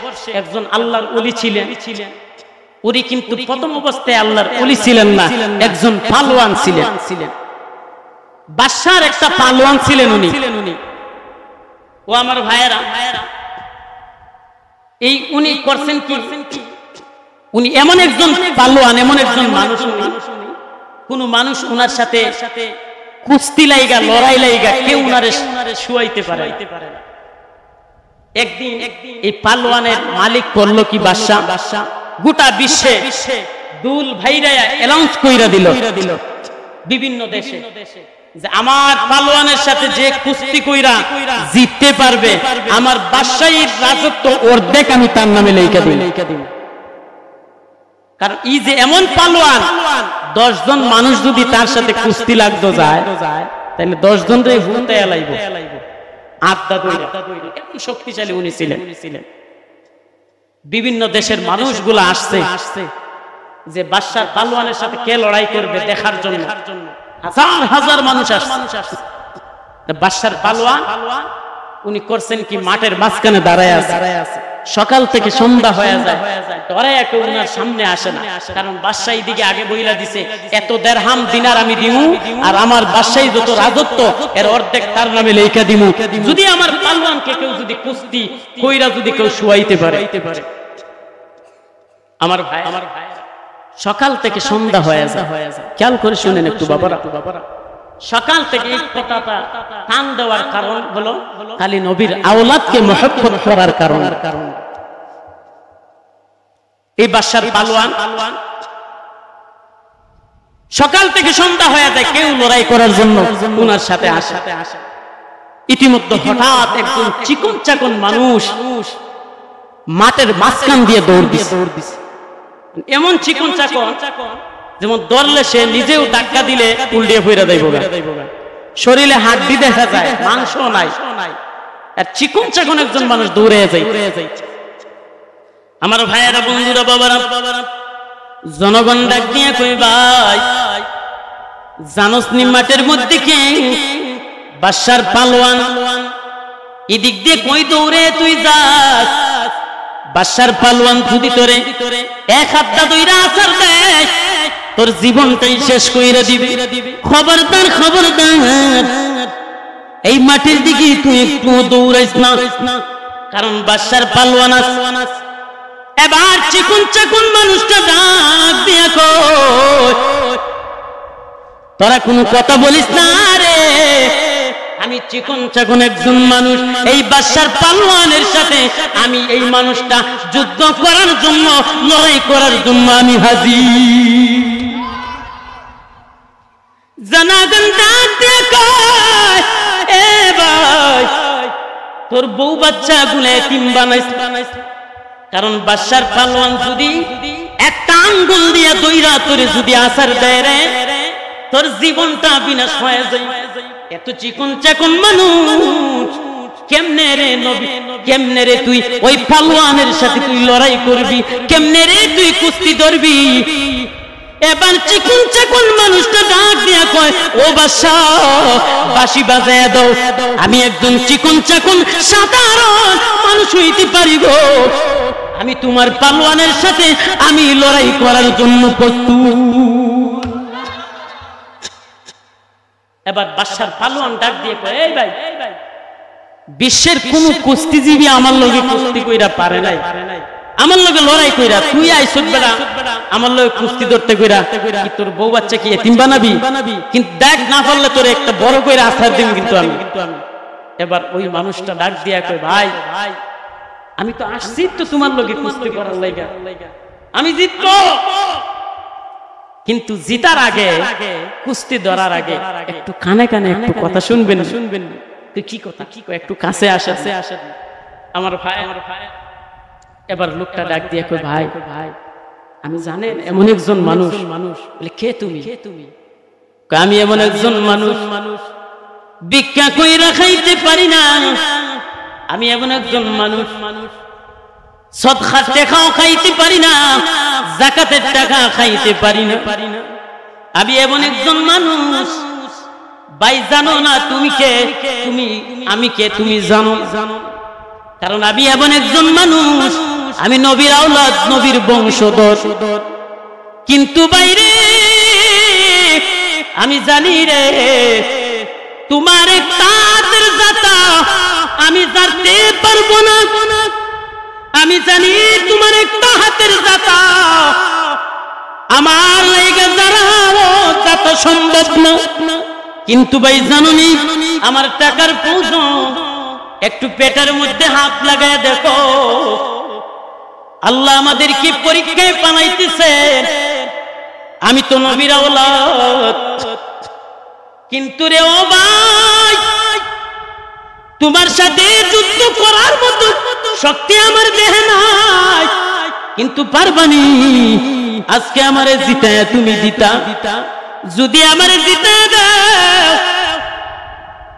একজন আল্লাহর ওলি ছিলেন, উনি কিন্তু প্রথম অবস্থায় আল্লাহর ওলি ছিলেন না, একজন পালোয়ান ছিলেন। বাদশার একটা পালোয়ান ছিলেন উনি। ও আমার ভাইয়েরা, এই উনি করছেন কি, উনি এমন একজন পালোয়ান, এমন একজন মানুষ, কোন মানুষ ওনার সাথে কুস্তি লাইগা, লড়াই লাইগা কেউ উনারে শুয়াইতে পারে না। একদিন এই পালোয়ানের মালিক করলো কি, বাদশা গোটা বিশ্বে দুল ভাইরা অ্যানাউন্স কইরা দিল বিভিন্ন দেশে, যে আমার পালোয়ানের সাথে যে কুস্তি কইরা জিততে পারবে আমার বাদশাহীর রাজত্ব অর্ধেক আমি তার নামে লেখা দিই। কারণ এই যে এমন পালোয়ান 10 জন মানুষ যদি তার সাথে কুস্তি লাগতো যায় তাহলে 10 জন রে হুতে এলাইবো আত্মা দইরা এমন শক্তিশালী উনি ছিলেন। বিভিন্ন দেশের মানুষগুলো আসছে যে বাদশার পালোয়ানের সাথে কে লড়াই করবে দেখার জন্য হাজার হাজার মানুষ আসছে। বাদশার পালোয়ান উনি করছেন কি মাঠের মাঝখানে দাঁড়ায় আছে, সকাল থেকে সন্ধ্যা হয়ে যায় ধরে একে উনার সামনে আসে না। কারণ বাদশাহী দিকে আগে বইলা দিছে এত দেরহাম দিনার আমি দিমু আর আমার বাদশাহী যত রাজত্ব এর অর্ধেক তার নামে লেখা দিমু যদি আমার পালোয়ানকে কেউ যদি কুস্তি কইরা যদি কেউ শুয়াইতে পারে। আমার ভাই সকাল থেকে সন্ধ্যা হয়ে যায়, খেয়াল করে শুনেন একটু বাবারা। সকাল থেকে এই কথাটা টান দেওয়ার কারণ হলো খালি নবীর আওলাদকে মহব্বত করার কারণ। এই বাদশার পালোয়ান সকাল থেকে সন্ধ্যা হয়ে যায় কেউ লড়াই করার জন্য উনার সাথে আসে। ইতিমধ্যে হঠাৎ একজন চিকন চাকন মানুষ মাঠের মাঝখান দিয়ে দৌড় দিছে। এমন চিকন চাকন যেমন দৌড়লে সে নিজেও ধাক্কা দিলে উল্টিয়ে ফিরে দেব, শরীরে হাড্ডি দেখা যায় মাংস নাই, আর চিকন চাকন একজন মানুষ দৌড়ে যায়। আমার ভাইয়েরা বন্ধুরা বাবারা জনগণ ডাক দিয়ে কই ভাই জানোস নি মাঠের মধ্যে কে বাদশার পালোয়ান এদিক দিয়ে কই দৌড়ে তুই যাস। বাদশার পালোয়ান যদি তোরে এক হাতটা দইরা আছাড় দেয় তোর জীবনটাই শেষ কইরা দিবে। খবরদার খবরদার এই মাটির দিকে তুই একটু দৌড়াইস না, কারণ বাদশার পালোয়ান আছে। এবার চিকুন চাকুন মানুষটা ডাক দিয়া কই তোরা কোনো কথা বলিস না রে, আমি চিকন চাকন একজন মানুষ, এই বাদশার পালোয়ানের সাথে আমি এই মানুষটা যুদ্ধ করার জন্য লড়াই করার জন্য আমি হাজির। জনগণ ডাক দিয়ে কয় এ ভাই তোর বউ বাচ্চা গুলো এতিম বানাইস, কারণ বাদশার পালোয়ান যদি একটা আঙ্গুল দিয়া দইরা তোরে যদি আছাড় দেয় রে তোর জীবনটা বিনাশ হয়ে যায়। এত চিকন চাকন মানুষ কেমনে রে নবী, কেমনে রে তুই ওই পালোয়ানের সাথে তুই লড়াই করবি, কেমনে রে তুই কুস্তি ধরবি। এবার চিকন চাকন মানুষটা ডাক দিয়া কয় ও বাদশা বাঁশি বাজায় দাও, আমি একজন চিকন চাকন সাধারণ মানুষ হইতে পারি গো, আমি তোমার পালোয়ানের সাথে আমি লড়াই করার জন্য প্রস্তুত। এবার বাদশার পালোয়ান ডাক দিয়ে কয় এই ভাই বিশ্বের কোন কুস্তিজীবী আমার লগে কুস্তি কইরা পারে নাই, আমার লগে লড়াই কইরা তুই আইছত বেড়া আমার লগে কুস্তি ধরতে কইরা কি তোর বউ বাচ্চা কি এতিম বানাবি, কিন্তু দেখ না পারলে তোর একটা বড় কইরা আছাড় দিম কিন্তু আমি। এবার ওই মানুষটা ডাক দিয়া কয় ভাই আমি তো আসছি তো তোমার লগে কুস্তি করার লাগা, আমি জিতবো, কিন্তু জিতার আগে কুস্তি ধরার আগে একটু কানে কানে একটু কথা শুনবেন। কি কথা কি একটু কাছে আসে আমার ভাই। এবার লোকটা ডাক দিয়ে কই ভাই আমি জানেন এমন একজন মানুষ। বলে কে তুমি? আমি এমন একজন মানুষ ভিক্ষা কইরা খাইতে পারি না, আমি এমন একজন মানুষ সদকার টাকাও খাইতে পারি না, যাকাতের টাকা খাইতে পারি না, আমি এমন একজন মানুষ। ভাই জানো না তুমি কে, আমি কে তুমি জানো? কারণ আমি এমন একজন মানুষ, আমি নবীর আওলাদ, নবীর বংশধর, কিন্তু বাইরে আমি জানি রে তোমার একটা হাতের জাতা আমি জানতে পারবো না, আমি জানি তোমার একটা হাতের জাতা আমার লাগা দাঁড়াও তা তো সম্ভব না, কিন্তু ভাই জানো নি আমার টাকার প্রয়োজন, একটু পেটের মধ্যে হাত লাগায় দেখো আল্লাহ আমাদের কি পরীক্ষায় বানাইতেছে। আমি তো নবীর আওলাদ, কিন্তু রে ও ভাই, তোমার সাথে যুদ্ধ করার মতো শক্তি আমার দেহে নাই, কিন্তু পারবানি। আজকে আমারে জিতায় তুমি দিতা, যদি আমারে জিতায় দাও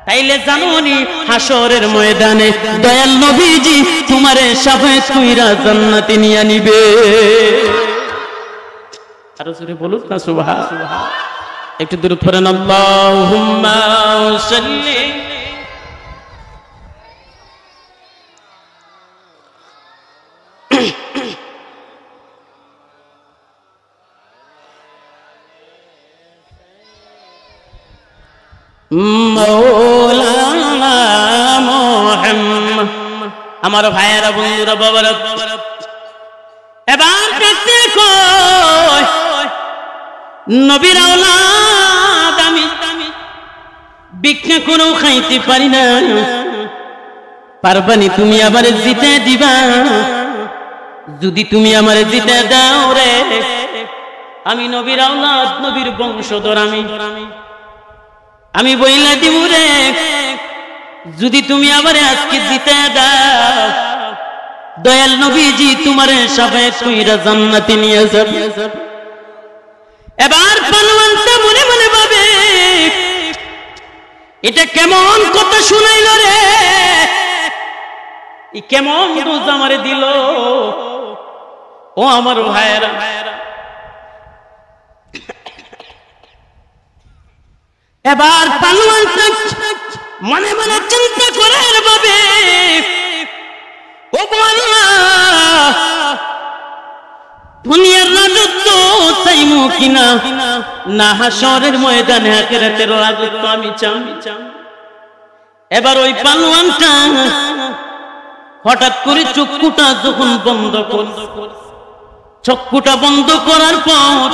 তাইলে জানোনি হাসরের ময়দানে দয়াল নবীজি তোমারে শাফায়াত কইরা জান্নাতে নিয়ে নিবে। আরো জোরে বলুন না সুবহান। একটু দরুদ পড়েন, আল্লাহুম্মা সাল্লি মৌলানা মুহাম্মদ। আমার ভাইয়েরা, বন্ধুরা, বাবারা, এবার দেখতে কই নবীর আওলাদ আমি ভিক্ষা করেও খাইতে পারি না, পারবানি তুমি আমারে জিতে দিবা? যদি তুমি আমারে জিতে দাও রে, আমি নবীর আওলাদ, নবীর বংশধর, আমি বইলা দিব রে, যদি তুমি আমারে আজকে জিতে দাও দয়াল নবীজি তোমারে শাফায়াত কইরা জান্নাতে নিয়ে যাবে। এবার পালোয়ানটা মনে মনে ভাবে, এটা কেমন কথা শুনাইল রে, ই কেমন দোষ আমারে দিল। ও আমার ভাইয়েরা, এবার পালোয়ানটা মনে মনে চিন্তা করে ভাবে, ও আল্লাহ, দুনিয়ার রাজত্ব চাইমু কিনা, না হাসরের ময়দানে আখিরাতের রাজত্ব আমি চাই। এবার ওই পালোয়ানটা হঠাৎ করে চক্ষুটা যখন বন্ধ করল, চক্ষুটা বন্ধ করার পর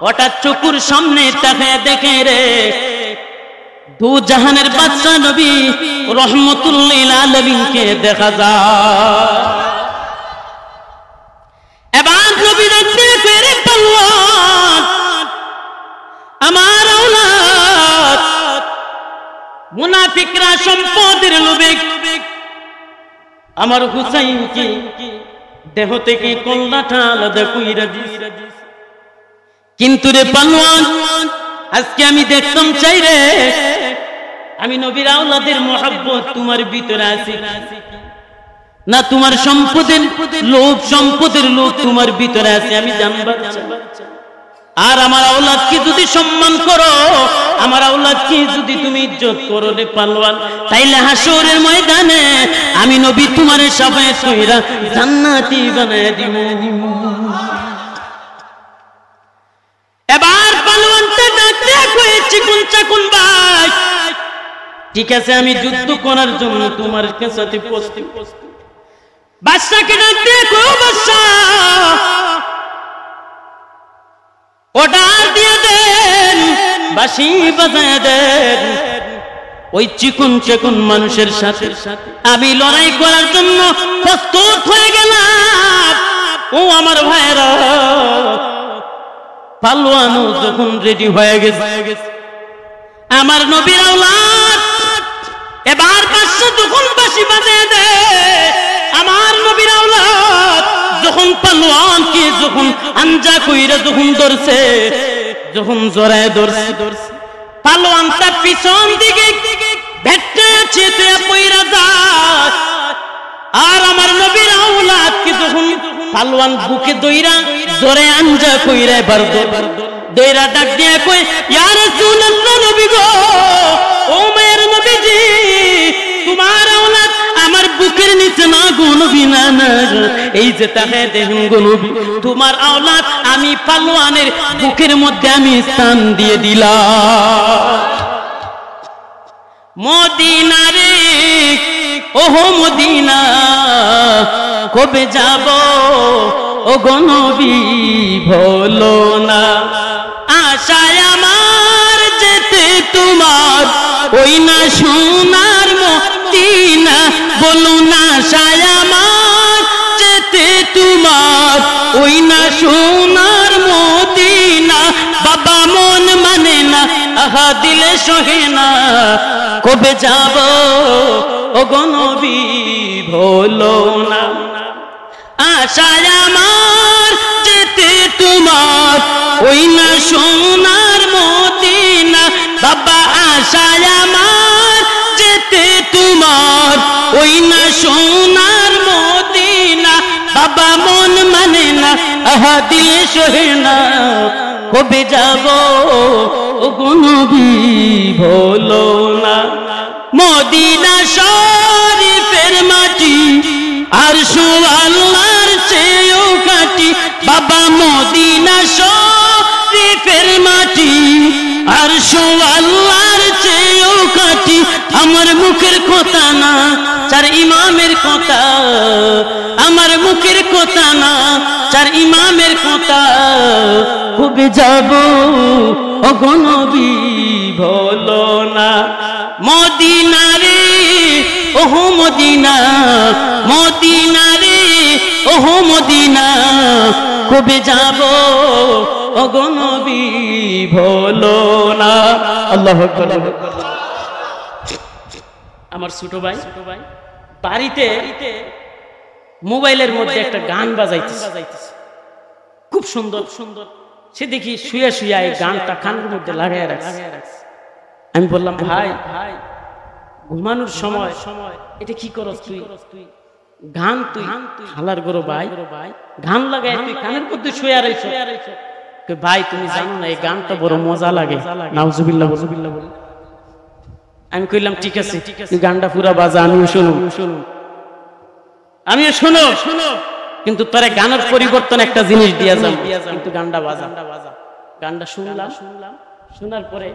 হঠাৎ চক্ষুর সামনে তাকায় দেখে রে, দু জাহানের বাদশা নবী রহমতুল লিল আলামিনকে দেখা যায়। এবার নবী দেখতে পেরে পালোয়ান, আমার আওলাদ মুনাফিকরা সম্পদের লোভে আমার হুসাইনকে দেহ থেকে কল্লাটা আলাদা কইরা দিছে। কিন্তু রে পালোয়ান, আজকে আমি দেখতাম চাই রে, আমি নবীর আওলাদের মহব্বত তোমার ভিতরে আছে না, তোমার সম্পদের লোভ তোমার ভিতরে আছে, আমি জানবার চাই। আর আমার আওলাদকে যদি সম্মান করো, আমার আওলাদকে যদি তুমি ইজ্জত করো রে পালোয়ান, তাইলে হাসরের ময়দানে আমি নবী তোমারে শাফায়াত কইরা জান্নাতি বানায় দিব। এবার পালোয়ানটা ডাকতে কইছে, কোন চাকুন ভাই, ঠিক আছে আমি যুদ্ধ করার জন্য তোমার সাথে প্রস্তুত। বাদশাকে ডাকতে কই, বাদশা অর্ডার দিয়ে দেন, বাঁশি বাজায় দেন, ওই চিকুন চিকুন মানুষের সাথে আমি লড়াই করার জন্য প্রস্তুত হয়ে গেলাম। ও আমার ভাইরা, পালোয়ানও যখন রেডি হয়ে গেছে, আমার নবীর আওলাদ এবার বাদশা যখন বাঁশি বাজায় দেয়, আমার নবীর আওলাদ যখন পালোয়ানকে যখন আঞ্জা কইরা যখন ধরছে, যখন জড়ায় ধরছে, পালোয়ানটা পিছন দিকে ভেটে চেতে পইরা যায়। আর আমার নবীর আওলাদকে যখন পালোয়ান বুকে দইরা জোরে আঞ্জা কইরা এবার দইরা ডাক দিয়ে কই, ইয়া রাসূলুল্লাহ, নবী গো, ও মায়ের নবীজি, তোমার আওলাদ আমার বুকের নিচে না গো নবী, না না, এই যে তাহে দেখুন গো নবী, তোমার আওলাদ আমি পালোয়ানের বুকের মধ্যে আমি স্থান দিয়ে দিলাম। মদিনা রে, ওহো মদিনা, কবে যাব ও গো নবী বলো না, আশায় আমার যেতে তোমার ওই না সোনার মদিনা, বলো না আশায় আমার যেতে তোমার ওই না সোনার মদিনা, বাবা মন মানে না আহা দিলে সহে না কবে যাব ওগো নবী ভুলো না আশায় আমার যেতে তোমার ওই না সোনার মদিনা বাবা আশায় আমার যেতে তোমার ওই না সোনার মদিনা বাবা মন মানে না আহা দিলে সহে না কবে যাব ওগো নবী ভুলো না মদিনা শরীফের মাটি আরশ আল্লাহর চেয়েও কাটি বাবা মদিনা শরীফের মাটি আরশ আল্লাহর চেয়েও কাটি আমার মুখের কথা না চার ইমামের কথা আমার মুখের কথা না চার ইমামের কথা কবে যাব ওগো নবী ভুলো না মদিনা রে ওহো মদিনা মদিনা রে ওহো মদিনা কবে যাব ওগো নবী ভুলো না আল্লাহু আকবার আমার ছোট ভাই বাড়িতে মোবাইলের মধ্যে একটা গান বাজাইতেছে খুব সুন্দর সুন্দর সে দেখি শুয়ে শুয়ে এই গানটা কানের মধ্যে লাগায় রাখছে আমি বললাম ভাই ঘুমানোর সময় এটা কি করছ তুই গান তুই হালার গরো ভাই গান লাগায় তুই কানের মধ্যে শুয়ে রইছো ভাই তুমি জানো না এই গানটা বড় মজা লাগে নাউজুবিল্লাহ বল আমি কইলাম ঠিক আছে তুই গানটা পুরা বাজা আমিও শুনো কিন্তু তোরে গানের পরিবর্তন একটা জিনিস দিয়া যান কিন্তু গানটা বাজা গানটা শুনলাম শোনার পরে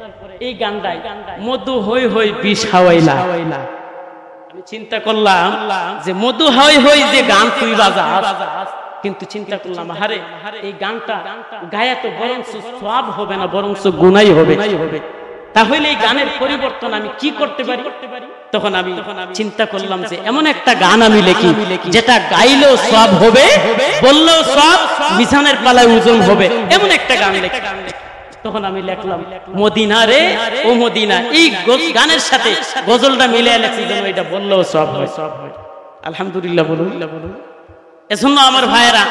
এই গানটাই মধু হই হই বিষ হাওয়াইলা আমি চিন্তা করলাম যে মধু হই হই যে গান তুই বাজা কিন্তু চিন্তা করলাম আরে এই গানটা গায়া তো বরং সওয়াব হবে না বরং গুনাহ হবে তাহলে এই গানের পরিবর্তন আমি কি করতে পারি তখন আমি চিন্তা করলাম যে এমন একটা গান আমি লিখি যেটা গাইলেও সওয়াব হবে বললেও সওয়াব মিজানের পালায় ওজন হবে এমন একটা গান লিখি তখন আমি লিখলাম মদিনা রে ও মদিনা এই গানের সাথে গজলটা মিলিয়ে লিখছি যেন এটা বললেও সওয়াব হয় আলহামদুলিল্লাহ বলুন এজন্য আমার ভাইয়েরা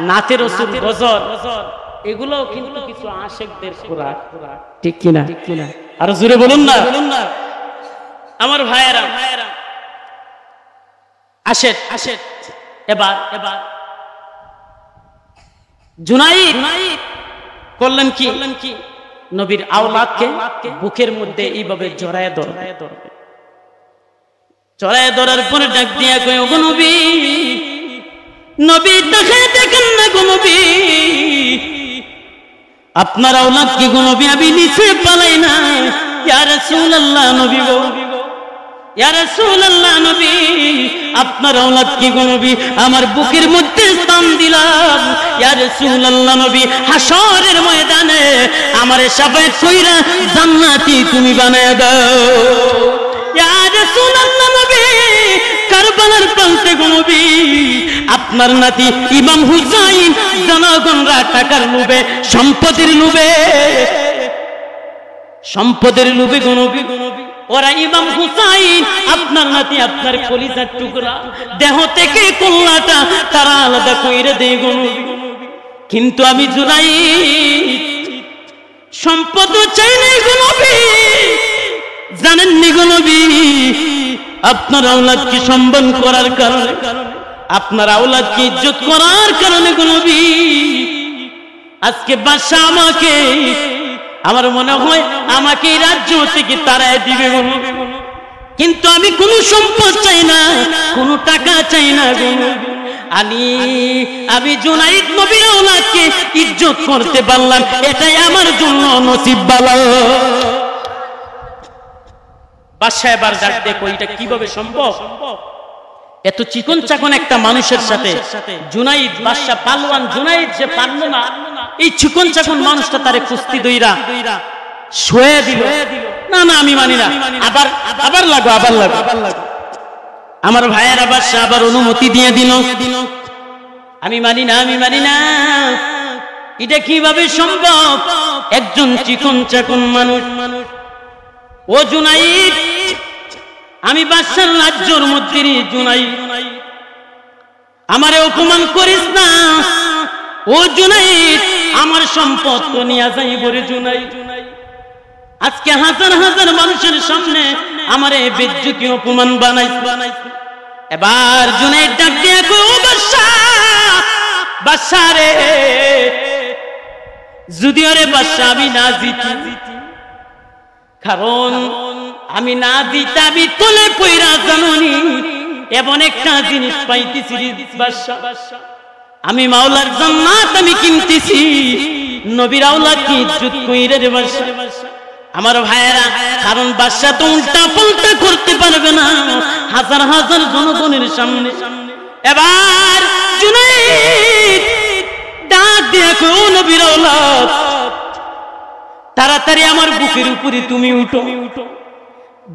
নাতে রাসূল গজল এগুলো কিন্তু কিছু আশিকদের খোরাক ঠিক কিনা আর জোরে বলুন না আমার ভাইয়েরা আসেন এবার জুনাইদ করলেন কি নবীর আওলাদকে বুকের মধ্যে এইভাবে জড়ায় ধরার পরে ডাক দিয়া কয় ওগো নবী নবী দেখেন না গো নবী আপনার আওলাদ কি গো নবী আমি নিচে পালাই না ইয়া রাসূলুল্লাহ নবী গো ইয়া রাসূলুল্লাহ নবী আপনার আওলাদ কি গো নবী আমার বুকের মধ্যে স্থান দিলাম ইয়া রাসূলুল্লাহ নবী হাশরের ময়দানে আমারে শাফায়াত কইরা জান্নাতি তুমি বানায় দাও ইয়া রাসূলুল্লাহ নবী কারবালার প্রান্তে গো নবী আপনার নাতি ইমাম হুসাইন জনগণরা টাকার লোভে সম্পদের লোভে গো নবী ওরা ইমাম হুসাইন আপনার নাতি আপনার কলিজার টুকরা দেহ থেকে কল্লাটা তারা আলাদা কইরে দেয় গো নবী কিন্তু আমি জুনাইদ সম্পদ চাই নাই গো নবী জানেন নি গো নবী আপনার আওলাদকে সম্মান করার কারণে আপনার আওলাদকে ইজ্জত করার কারণে গো নবী আজকে বাদশা আমাকে আমার মনে হয় আমাকে রাজ্য থেকে তাড়ায় দিবে গো নবী কিন্তু আমি কোনো সম্পদ চাই না কোনো টাকা চাই না গো নবী আমি জুনাইদ নবীর আওলাদকে ইজ্জত করতে পারলাম এটাই আমার জন্য নসিব বালা বাদশা এবার ডাক দেখো এটা কিভাবে সম্ভব এত চিকন চাকন একটা মানুষের সাথে জুনাইদ বাদশা পালওয়ান জুনাইদ যে পারল না এই চিকন চাকন মানুষটা তারে কুস্তি দইরা শুয়ে দিল না আমি মানি না আবার লাগো আমার ভাইয়ের বাদশা আবার অনুমতি দিয়ে দিল আমি মানি না এটা কিভাবে সম্ভব একজন চিকন চাকন মানুষ ও জুনাইদ, আমি বাদশার রাজ্যর মধ্যে জুনাইদ, আমারে অপমান করিস না। ও জুনাইদ, আমার সম্পদ তো নিয়ে যাইব রে জুনাইদ। আজকে হাজার হাজার মানুষের সামনে আমারে বেজ্জতি অপমান বানাইছ। এবার জুনাইদ ডাক দিয়া কই, ও বাদশা, বাদশা রে, যদি ওরে বাদশা আমি না জিতি, কারণ আমি না জিতে আমি তলে পইরা জানুনি এমন একটা জিনিস পাইতেছি বাদশা, আমি মাওলার জান্নাত আমি কিনতেছি, নবীর আওলাদ কি ইজ্জত কইরে রে বাদশা। আমার ভাইয়েরা, কারণ বাদশা তো উল্টা পাল্টা করতে পারবে না হাজার হাজার জনগণের সামনে। এবার জুনাইদ ডাক দিয়ে কই, ও নবীর আওলাদ, তাড়াতাড়ি আমার বুকের উপরে তুমি উঠো।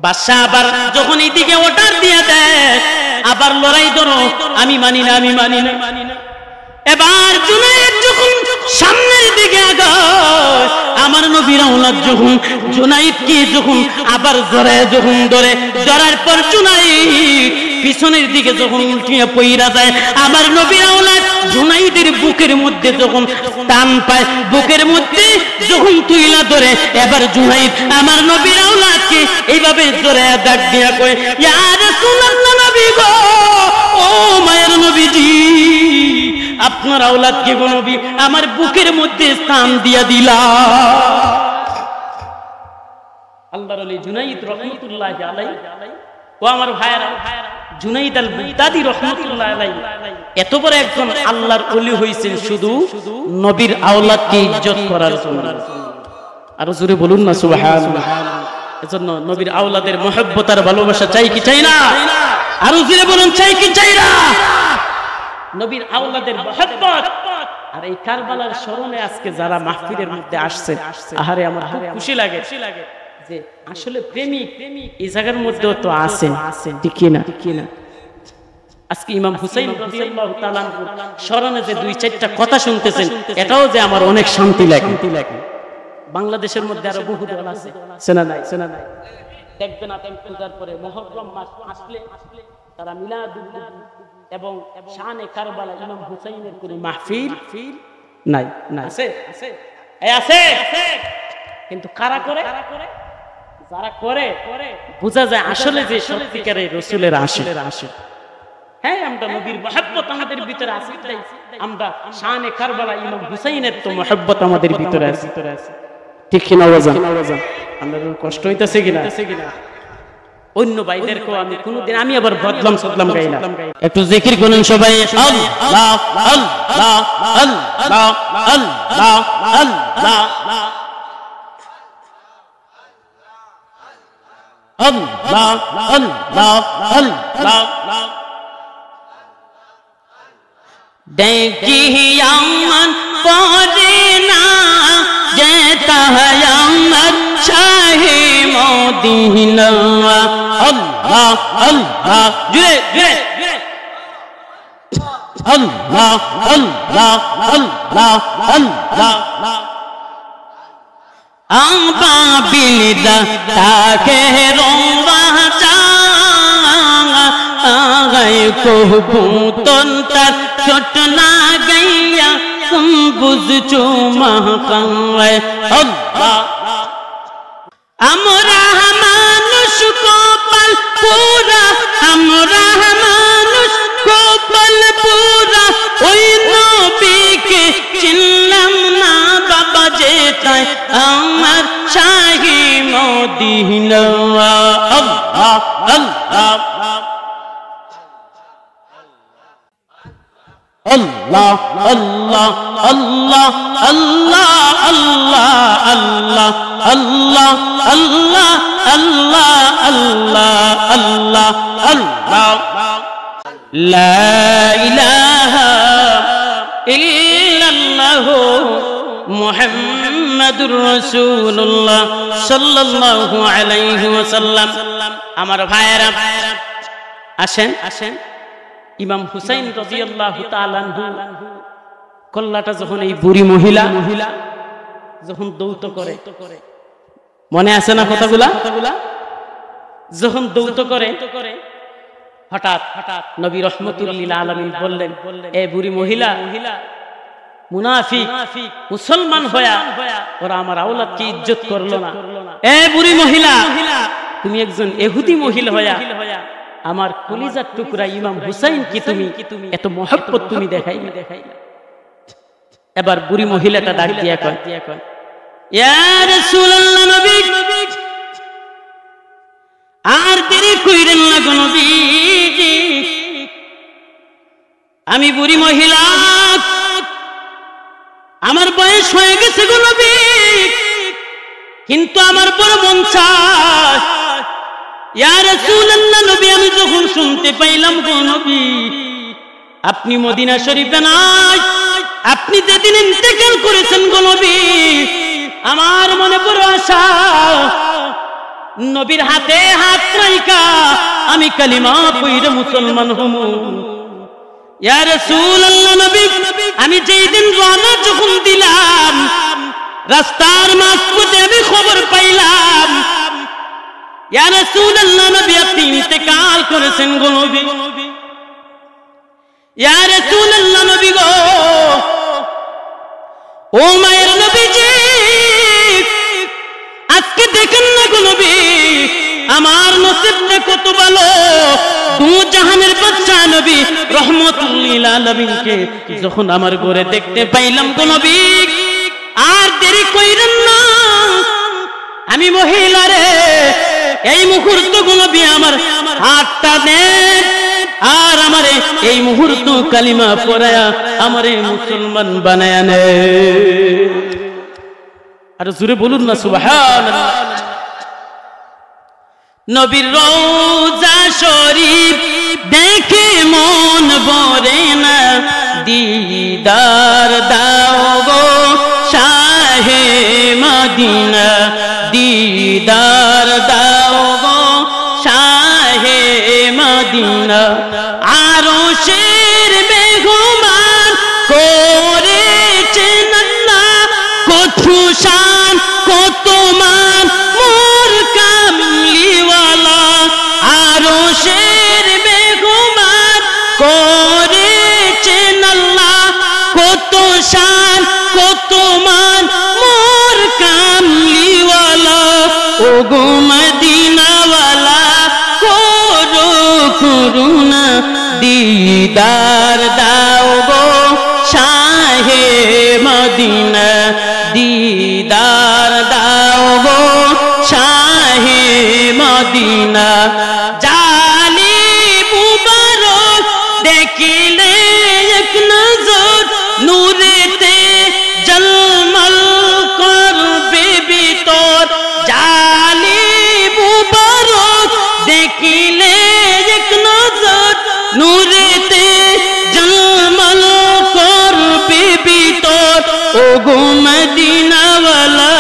বাদশা আবার যখন এইদিকে অর্ডার দিয়ে দেয়, আবার লড়াই ধরো, আমি মানি না, আমি মানি না। এবার জুনাইদ যখন সামনের দিকে আগায়, আমার নবীর আওলাদ যখন জুনাইদকে যখন আবার জড়ায়, যখন ধরে, ধরার পর জুনাইদ পিছনের দিকে যখন উল্টিয়ে পইরা যায়, আমার নবীর আওলাদ জুনাইদের বুকের মধ্যে যখন টান পায়, বুকের মধ্যে যখন তুইলা ধরে, এবার জুনাইদ আমার নবীর আওলাদকে এইভাবে ধরে ডাক দিয়া কয়, ইয়া রাসূলুল্লাহ, নবী গো, ও মায়ের নবীজি, আপনার আওলাদকে গো নবী আমার বুকের মধ্যে স্থান দিয়া দিলা। আল্লাহর ওলি জুনাইদ রাহমাতুল্লাহি আলাইহি, ও আমার ভাইরা, জুনাইদ আল বাগদাদি রাহমাতুল্লাহি আলাইহি এত বড় একজন আল্লাহর ওলি হইছেন শুধু নবীর আওলাদকে ইজ্জত করার জন্য। আর জোরে বলুন না সুবহানাল্লাহ। এজন্য নবীর আওলাদের মহব্বত আর ভালোবাসা চাই কি চাই না? আর জোরে বলুন, চাই কি চাই না? নবীর আওলাদের মহব্বত। আর এই কারবালার স্মরণে আজকে যারা মাহফিলের মধ্যে আসছে, আহারে আমার খুব খুশি লাগে যে আসলে প্রেমিক এই জায়গার মধ্যেও তো আছেন, ঠিক কি না? আজকে ইমাম হুসাইন রাদিয়াল্লাহু তাআলা স্মরণে যে দুই চারটা কথা শুনতেছেন, এটাও যে আমার অনেক শান্তি লাগে। বাংলাদেশের মধ্যে আরো বহু দল আছে, শোনা নাই দেখবেন আপনি পূজার পরে মুহররম মাস আসলে তারা মিলাদুন নবী এবং শানে কারবালা ইমাম হুসাইনের কোনো মাহফিল নাই। আছে আছে, কিন্তু কারা করে? যারা করে বোঝা যায় আসলে যে সত্যিকারের রাসূলের আশিক। হ্যাঁ, আমরা নবীর মহব্বত আমাদের ভিতরে আছে, আমরা শানে কারবালা ইমাম হুসাইনের তো মহব্বত আমাদের ভিতরে আছে, ঠিক কি না বাজান? আমাদের কষ্ট হইতাছে কিনা? অন্য ভাইদেরকেও আমি কোনদিন আমি আবার বদলাম সদলাম গাই না। একটু জিকির করুন সবাই, আল্লাহ আল্লাহ আল্লাহ আল্লাহ আল্লাহ আল্লাহ আল্লাহ আল্লাহ। দেখিয়া মন পড়ে না যেতা আমার শাহে মদিনা। আল্লাহ আল্লাহ, জুড়ে জুড়ে, আল্লাহ আল্লাহ আল্লাহ আল্লাহ। আবাবিলদা তাকে রোবা চাই কবুতর তার ছোট না গাইয়া বুঝ চুমা কায়। আল্লাহ, আমরা মানুষ কপাল পুরা, আমরা মানুষ কপাল পুরা, ওই নবীকে চিনলাম না বাবা যেতাই আমার শাহী মদিনা। আল্লাহ আল্লাহ আল্লাহ আল্লাহ আল্লাহ আল্লাহ আল্লাহ আল্লাহ আল্লাহ আল্লাহ আল্লাহ আল্লাহ আল্লাহ। লা ইলাহা ইল্লাল্লাহ মুহাম্মাদুর রাসূলুল্লাহ সাল্লাল্লাহু আলাইহি ওয়াসাল্লাম। আমার ভাইয়েরা, আসেন ইমাম হুসাইন রাদিয়াল্লাহু তাআলা আনহু কল্লাটা যখন এই বুড়ি মহিলা যখন দৌত করে, মনে আছে না কথাগুলা? যখন দৌত করে হঠাৎ নবী রাহমাতুল লিল আলামিন বললেন, এ বুড়ি মহিলা, মুনাফিক মুসলমান হয়া ওরা আমার আওলাদকে ইজ্জত করলো না। এ বুড়ি মহিলা, তুমি একজন ইহুদি মহিলা হয়া আমার কলিজার টুকরা ইমাম হুসাইন কি তুমি এত মহব্বত তুমি দেখাই। এবার বুড়ি মহিলাটা ডাক দিয়া কয়, ইয়া রাসূলুল্লাহ, নবী আর দেরি কইরেন না গো নবী, আমি বুড়ি মহিলা, আমার বয়স হয়ে গেছে গো নবী, কিন্তু আমার বড় মন চায়। ইয়া রাসূলুল্লাহ, নবী আমি যখন শুনতে পাইলাম গো নবী আপনি মদিনা শরীফে নাই, আপনি যেদিন ইন্তেকাল করেছেন গো নবী, আমার মনে বড় আশা নবীর হাতে হাত রাইখা আমি কালিমা পড়ে মুসলমান হমু। ইয়া রাসূলুল্লাহ, নবী আমি যেই দিন রওনা যখন দিলাম, রাস্তার মাঝপথে আমি খবর পাইলাম, ইয়া রাসূলুল্লাহ, নবী আপনি ইন্তেকাল করেছেন গো নবী। ইয়া রাসূলুল্লাহ, নবী গো, ও মায়ের নবীজি, আজকে দেখেন না গো নবী আমার নসিবটা কত ভালো। দু জাহানের বাদশা নবী রাহমাতুল লিল আলামিনকে যখন আমার ঘরে দেখতে পাইলাম গো নবী, আর দেরি কইরেন না, আমি মহিলারে এই মুহূর্ত গো নবী আমার হাতটা দেন, আর আমারে এই মুহূর্ত কালিমা পড়ায়া আমারে মুসলমান বানায়া নে। আর জোরে বলুন না সুবহানাল্লাহ। নবীর রওজা শরীফ দেখে মন ভরে না, দিদার দাও গো শাহে মদিনা, দিদার দাও গো শাহে মদিনা। আরশের মেহমান করেছেন আল্লাহ, কত শান কত মান মোর কামলিওয়ালা। আরশের মেহমান করেছেন আল্লাহ, কত শান কত মান মোর কামলিওয়ালা। ও গো মদিনাওয়ালা করো করুণা, দিদার দাও গো শাহে মদিনা, দিদার দাও গো শাহে মদিনা। জালি মুবারক দেখিলে এক নজর, নূরেতে জলমল করবে ভিতর। জালি মুবারক দেখিলে এক নজর, নূরেতে জলমল করবে ভিতর। ও গো মদিনাওয়ালা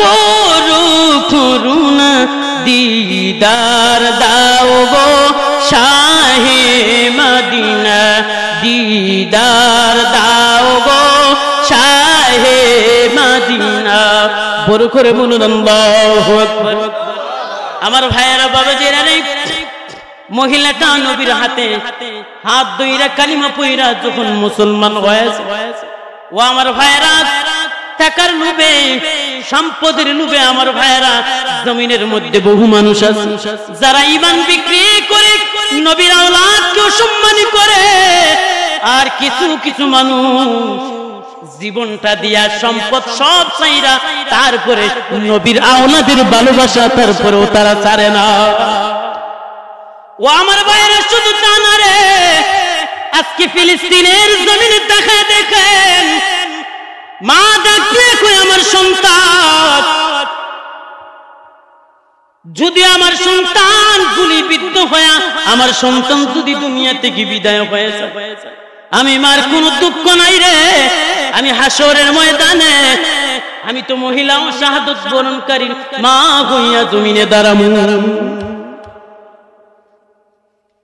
করো করুণা, দিদার দাও গো শাহে মদিনা, দিদার দাও গো শাহে মদিনা। বড় করে বলুন আল্লাহু আকবার। আমার ভাইয়েরা বাবাজিরা রে, মহিলাটা নবীর হাতে হাত ধইরা কালিমা পইরা যখন মুসলমান হয়েছে, ও আমার ভাইয়েরা টাকার লোভে সম্পদের লোভে আমার ভাইয়েরা জমিনের মধ্যে বহু মানুষ আছে যারা ঈমান বিক্রি করে নবীর আওলাদকে সম্মান করে, আর কিছু কিছু মানুষ জীবনটা দিয়া সম্পদ সব চাইরা তারপরে নবীর আওলাদের ভালোবাসা তারপরেও তারা ছাড়ে না। ও আমার ভাইয়েরা শুধু তা না রে, আজকে ফিলিস্তিনের জমিনে দেখা দেখেন মা ডাকতে কই আমার সন্তান, যদি আমার সন্তান গুলিবিদ্ধ হয়ে আমার সন্তান যদি দুনিয়া থেকে বিদায় হয়ে যায়, আমি মার কোনো দুঃখ নাই রে। আমি হাসরের ময়দানে আমি তো মহিলা ও শাহাদত বরণকারী মা হইয়া জমিনে দাঁড়াবো।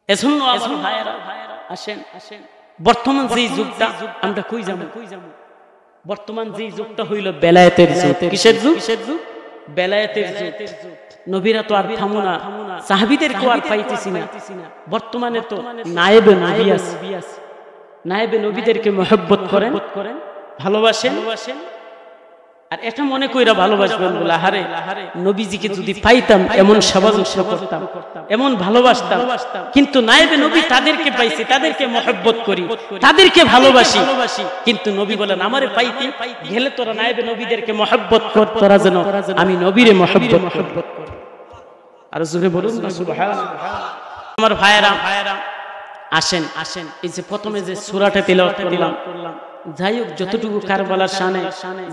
এজন্য আমার ভাইয়েরা আসেন, বর্তমান যে যুগটা আমরা কই যাব, বর্তমান যে যুগটা হইল বেলায়েতের যুগ। কিসের যুগ? বেলায়েতের যুগ, নবীরা তো আর থামো না, সাহাবীদেরকেও আর পাইতেছি না। বর্তমানে তো নায়েবে নবী আছে, নায়েবে নবীদেরকে মহব্বত করেন, ভালোবাসেন। আর এটা মনে কইরা ভালোবাসবেন বলে হারে নবীজিকে যদি পাইতাম এমন সাবাযুষ্য করতাম, এমন ভালোবাসতাম। কিন্তু নায়েবে নবী তাদেরকে পাইছি, তাদেরকে মহব্বত করি, তাদেরকে ভালোবাসি। কিন্তু নবী বলেন আমারে পাইতে গেলে তোরা নায়েবে নবীদেরকে মহব্বত কর, তোরা যেন আমি নবীরে মহব্বত করি। আর জোরে বলুন না সুবহানাল্লাহ। আমার ভাইয়েরা আসেন, এই যে প্রথমে যে সূরাটা তিলাওয়াত করলাম, যাই হোক যতটুকু কারবালার শানে,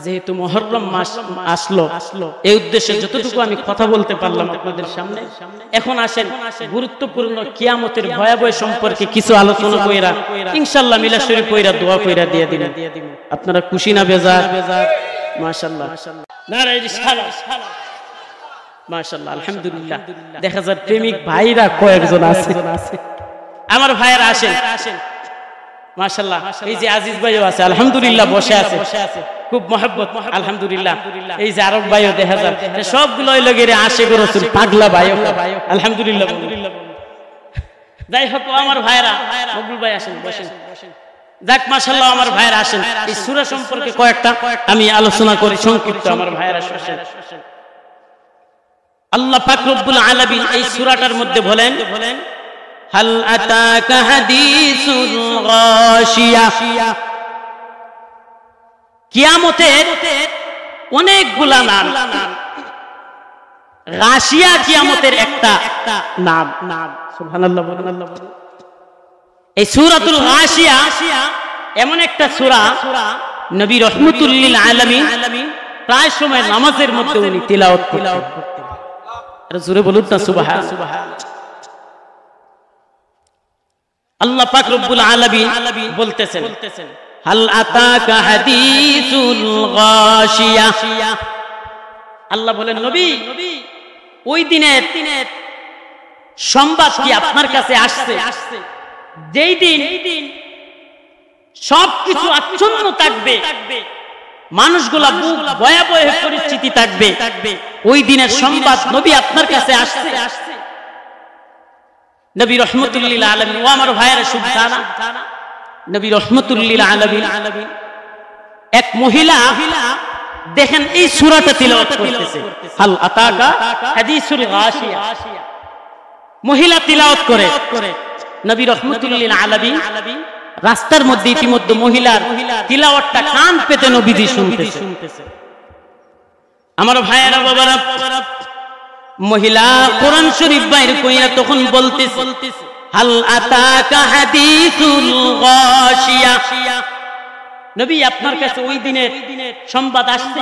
যেহেতু মুহররম মাস আসলো, এই উদ্দেশ্যে যতটুকু আমি কথা বলতে পারলাম আপনাদের সামনে। এখন আসেন গুরুত্বপূর্ণ কিয়ামতের ভয়াবহ সম্পর্কে কিছু আলোচনা কইরা ইনশাআল্লাহ মিলাদ শরীফ পড়া দোয়া কইরা দিয়ে দিন। আপনারা খুশি না বেজার? মাশাআল্লাহ, নারে রিসালাত, মাশাআল্লাহ, আলহামদুলিল্লাহ। দেখা যায় প্রেমিক ভাইরা কয়েকজন আছে। আমার ভাইয়েরা আসেন, মাশাআল্লাহ। এই যে আজিজ ভাইও আছে, আলহামদুলিল্লাহ, বসে আছে, খুব মহব্বত, আলহামদুলিল্লাহ। এই যে আরব ভাইও দেখা যায়, সবগুলো লগেরে আশিক রাসূল পাগলা ভাইও, আলহামদুলিল্লাহ। যাই হোক আমার ভাইয়েরা, মকবুল ভাই আসেন, বসেন। যাক মাশাআল্লাহ, আমার ভাইয়েরা আসেন, এই সূরা সম্পর্কে কয়েকটা আমি আলোচনা করি সংক্ষিপ্ত। আমার ভাইয়েরা আসেন। আল্লাহ পাক রব্বুল আলামিন এই সূরাটার মধ্যে বলেন, হাল আতাকা হাদিসুল গাশিয়া। কিয়ামতের অনেকগুলা নাম, গাশিয়া কিয়ামতের একটা নাম। সুবহানাল্লাহ, সুবহানাল্লাহ। এই সূরাতুল গাশিয়া এমন একটা সূরা, নবী রাহমাতুল লিল আলামিন প্রায় সময় নামাজের মধ্যে উনি তিলাওয়াত করতেন। আর জোরে বলুন না সুবহানাল্লাহ। আল্লাহ পাক রব্বুল আলামিন বলতেছেন, হাল আতাকা হাদিসুল গাশিয়া। আল্লাহ বলেন নবী, ওই দিনের সংবাদ কি আপনার কাছে আসছে, যেই দিন সবকিছু আচ্ছন্ন থাকবে, মানুষগুলা বুক ভয়াবহ পরিস্থিতি থাকবে, ওই দিনের সংবাদ নবী আপনার কাছে আসছে। নবী রাহমাতুল লিল আলামিন, ও আমার ভাইয়েরা সুবহানা, নবী রাহমাতুল লিল আলামিন এক মহিলা দেখেন এই সূরাটা তিলাওয়াত করতেছে, হাল আতাকা হাদিসুল গাশিয়া। মহিলা তিলাওয়াত করে, নবী রাহমাতুল লিল আলামিন রাস্তার মধ্যে ইতিমধ্যে মহিলার তিলাওয়াতটা কান পেতে নবীজি শুনতেছে। আমার ভাইয়েরা বাবারা, মহিলা কোরআন শরীফ বাইরে কইরা তখন বলতেছে, হাল আতাকা হাদিসুল গাশিয়া। নবী আপনার কাছে ওই দিনের সংবাদ আসছে।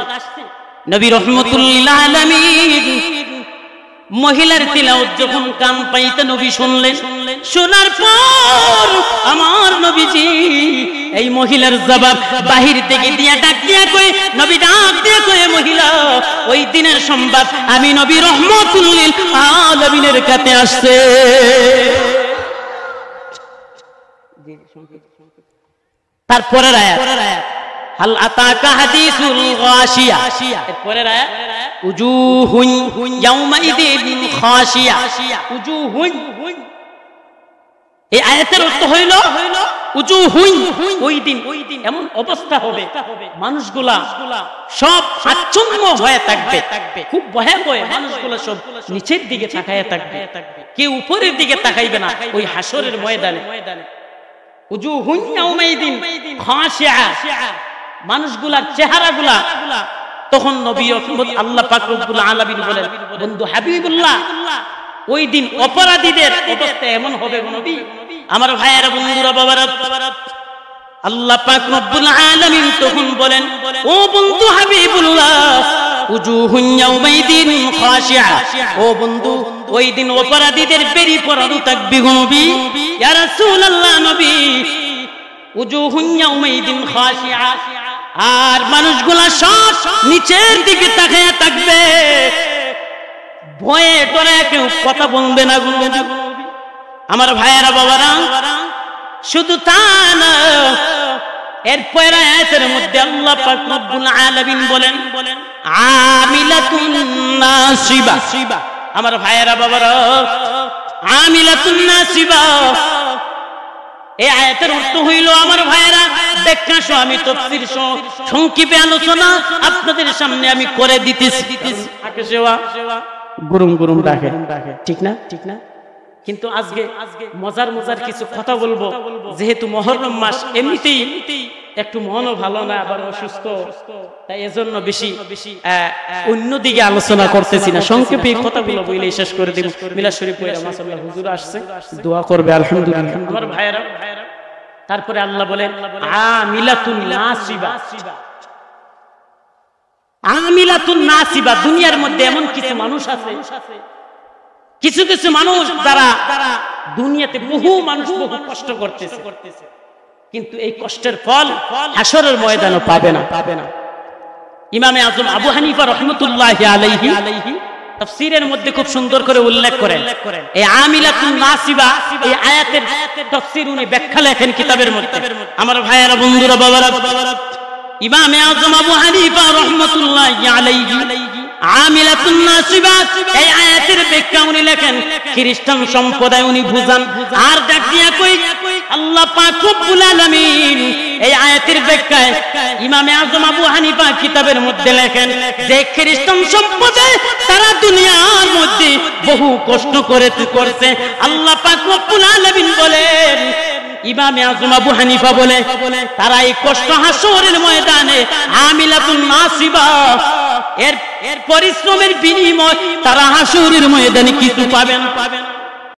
নবী রাহমাতুল লিল আলামিন মহিলার তিলাওয়াত যখন কান পাইতে নবী শুনলেন, শোনার পর আমার নবীজি এই মহিলার জবাব বাহির থেকে দিয়া ডাক দিয়া কই, নবী ডাক দিয়া কই, মহিলা ওই দিনের সংবাদ আমি নবী রাহমাতুল লিল আলামিনের কাছে আসছে। তারপরের আয়াত, হাল আতাকা হাদিসুল গাশিয়া। এরপরের আয়াত, উজুহুন ইয়াউমাইদিন খাশিয়া। উজুহুন, এই আয়াতের অর্থ হইল উজুহুন, ওই দিন এমন অবস্থা হবে মানুষগুলা সব আচ্ছন্ন হয়ে থাকবে, খুব ভয়াবহ। মানুষগুলা সব নিচের দিকে তাকায়া থাকবে, কেউ উপরের দিকে তাকাইবে না ওই হাসরের ময়দানে। উজুহুন ইয়াউমাইদিন খাশিয়া, মানুষগুলার চেহারাগুলা তখন নবী আল্লাহ পাক রব্বুল আলামিন বলেন, বন্ধু হাবিবুল্লাহ, ওই দিন অপরাধীদের অবস্থা এমন হবে নবী। আমার ভাইয়েরা, বন্ধুরা, বাবারা, আল্লাহ পাক রব্বুল আলামিন তখন বলেন, ও বন্ধু হাবিবুল্লাহ, উজুহুন ইয়াউমাইদিন খাশিয়া। ও বন্ধু, ওই দিন অপরাধীদের বেরি পরানো থাকবে নবী। ইয়া রাসূলুল্লাহ, নবী, উজুহুন ইয়াউমাইদিন খাশিয়া, আর মানুষগুলা সব নিচের দিকে তাকায়া থাকবে, ভয়ে ডরে কেউ কথা বলবে না। আমার ভাইয়েরা বাবারা, শুধু তা না, এরপর আয়াতের মধ্যে আল্লাহ পাক রব্বুল আলামিন বলেন আমিলাতুন নাসিবা। আমার ভাইয়েরা বাবারা, আমিলাতুন নাসিবা এই আয়াতের অর্থ হইল আমার ভাইয়েরা ব্যাখ্যা সহ আমি তাফসীর সহ সংক্ষেপে আলোচনা আপনাদের সামনে আমি করে দিতেছি। আকাশেওয়া গুরুম গুরুম ডাকে, ঠিক না? ঠিক না? কিন্তু আজকে মজার মজার কিছু কথা বলবো, যেহেতু মুহররম মাস, এমনিতেই একটু মনও ভালো না, আবার অসুস্থ, তাই এজন্য বেশি অন্যদিকে আলোচনা করতেছি না, সংক্ষেপে কথাগুলো বলেই শেষ করে দিব। মিলাদ শরীফ পড়া মাশাআল্লাহ হুজুর আসছে, দোয়া করবে আলহামদুলিল্লাহ। আমার ভাইয়েরা, তারপরে আল্লাহ বলেন আমিলাতুন নাসিবা। আমিলাতুন নাসিবা, দুনিয়ার মধ্যে এমন কিছু মানুষ আছে, কিছু কিছু মানুষ যারা দুনিয়াতে বহু মানুষ বহু কষ্ট করতেছে, কিন্তু এই কষ্টের ফল হাশরের ময়দানে পাবে না। ইমামে আজম আবু হানিফা রাহমাতুল্লাহি আলাইহি তাফসীরের মধ্যে খুব সুন্দর করে উল্লেখ করেন এই আমিলাতুন নাসিবা, এই আয়াতের তাফসীর উনি ব্যাখ্যা লেখেন কিতাবের মধ্যে। আমার ভাইয়েরা, বন্ধুরা, বাবারা, ইমামে আজম আবু হানিফা রাহমাতুল্লাহি আলাইহি আমিলাতুন নাসিবা এই আয়াতের ব্যাখ্যা উনি লেখেন খ্রিস্টান সম্প্রদায় উনি বুঝান, আর ডাক দিয়া কই আল্লাহ পাক রব্বুল আলামিন এই আয়াতের ব্যাখ্যায় ইমামে আজম আবু হানিফা কিতাবের মধ্যে লেখেন যে খ্রিস্টান সম্প্রদায় তারা দুনিয়ার মধ্যে বহু কষ্ট করছে। আল্লাহ পাক রব্বুল আলামিন বলেন, ইমামে আজম আবু হানিফা বলে তারা এই কষ্ট হাশরের ময়দানে আমিলাতুন নাসিবা এর পরিশ্রমের বিনিময় তারা হাশরের ময়দানে কিছু পাবেন।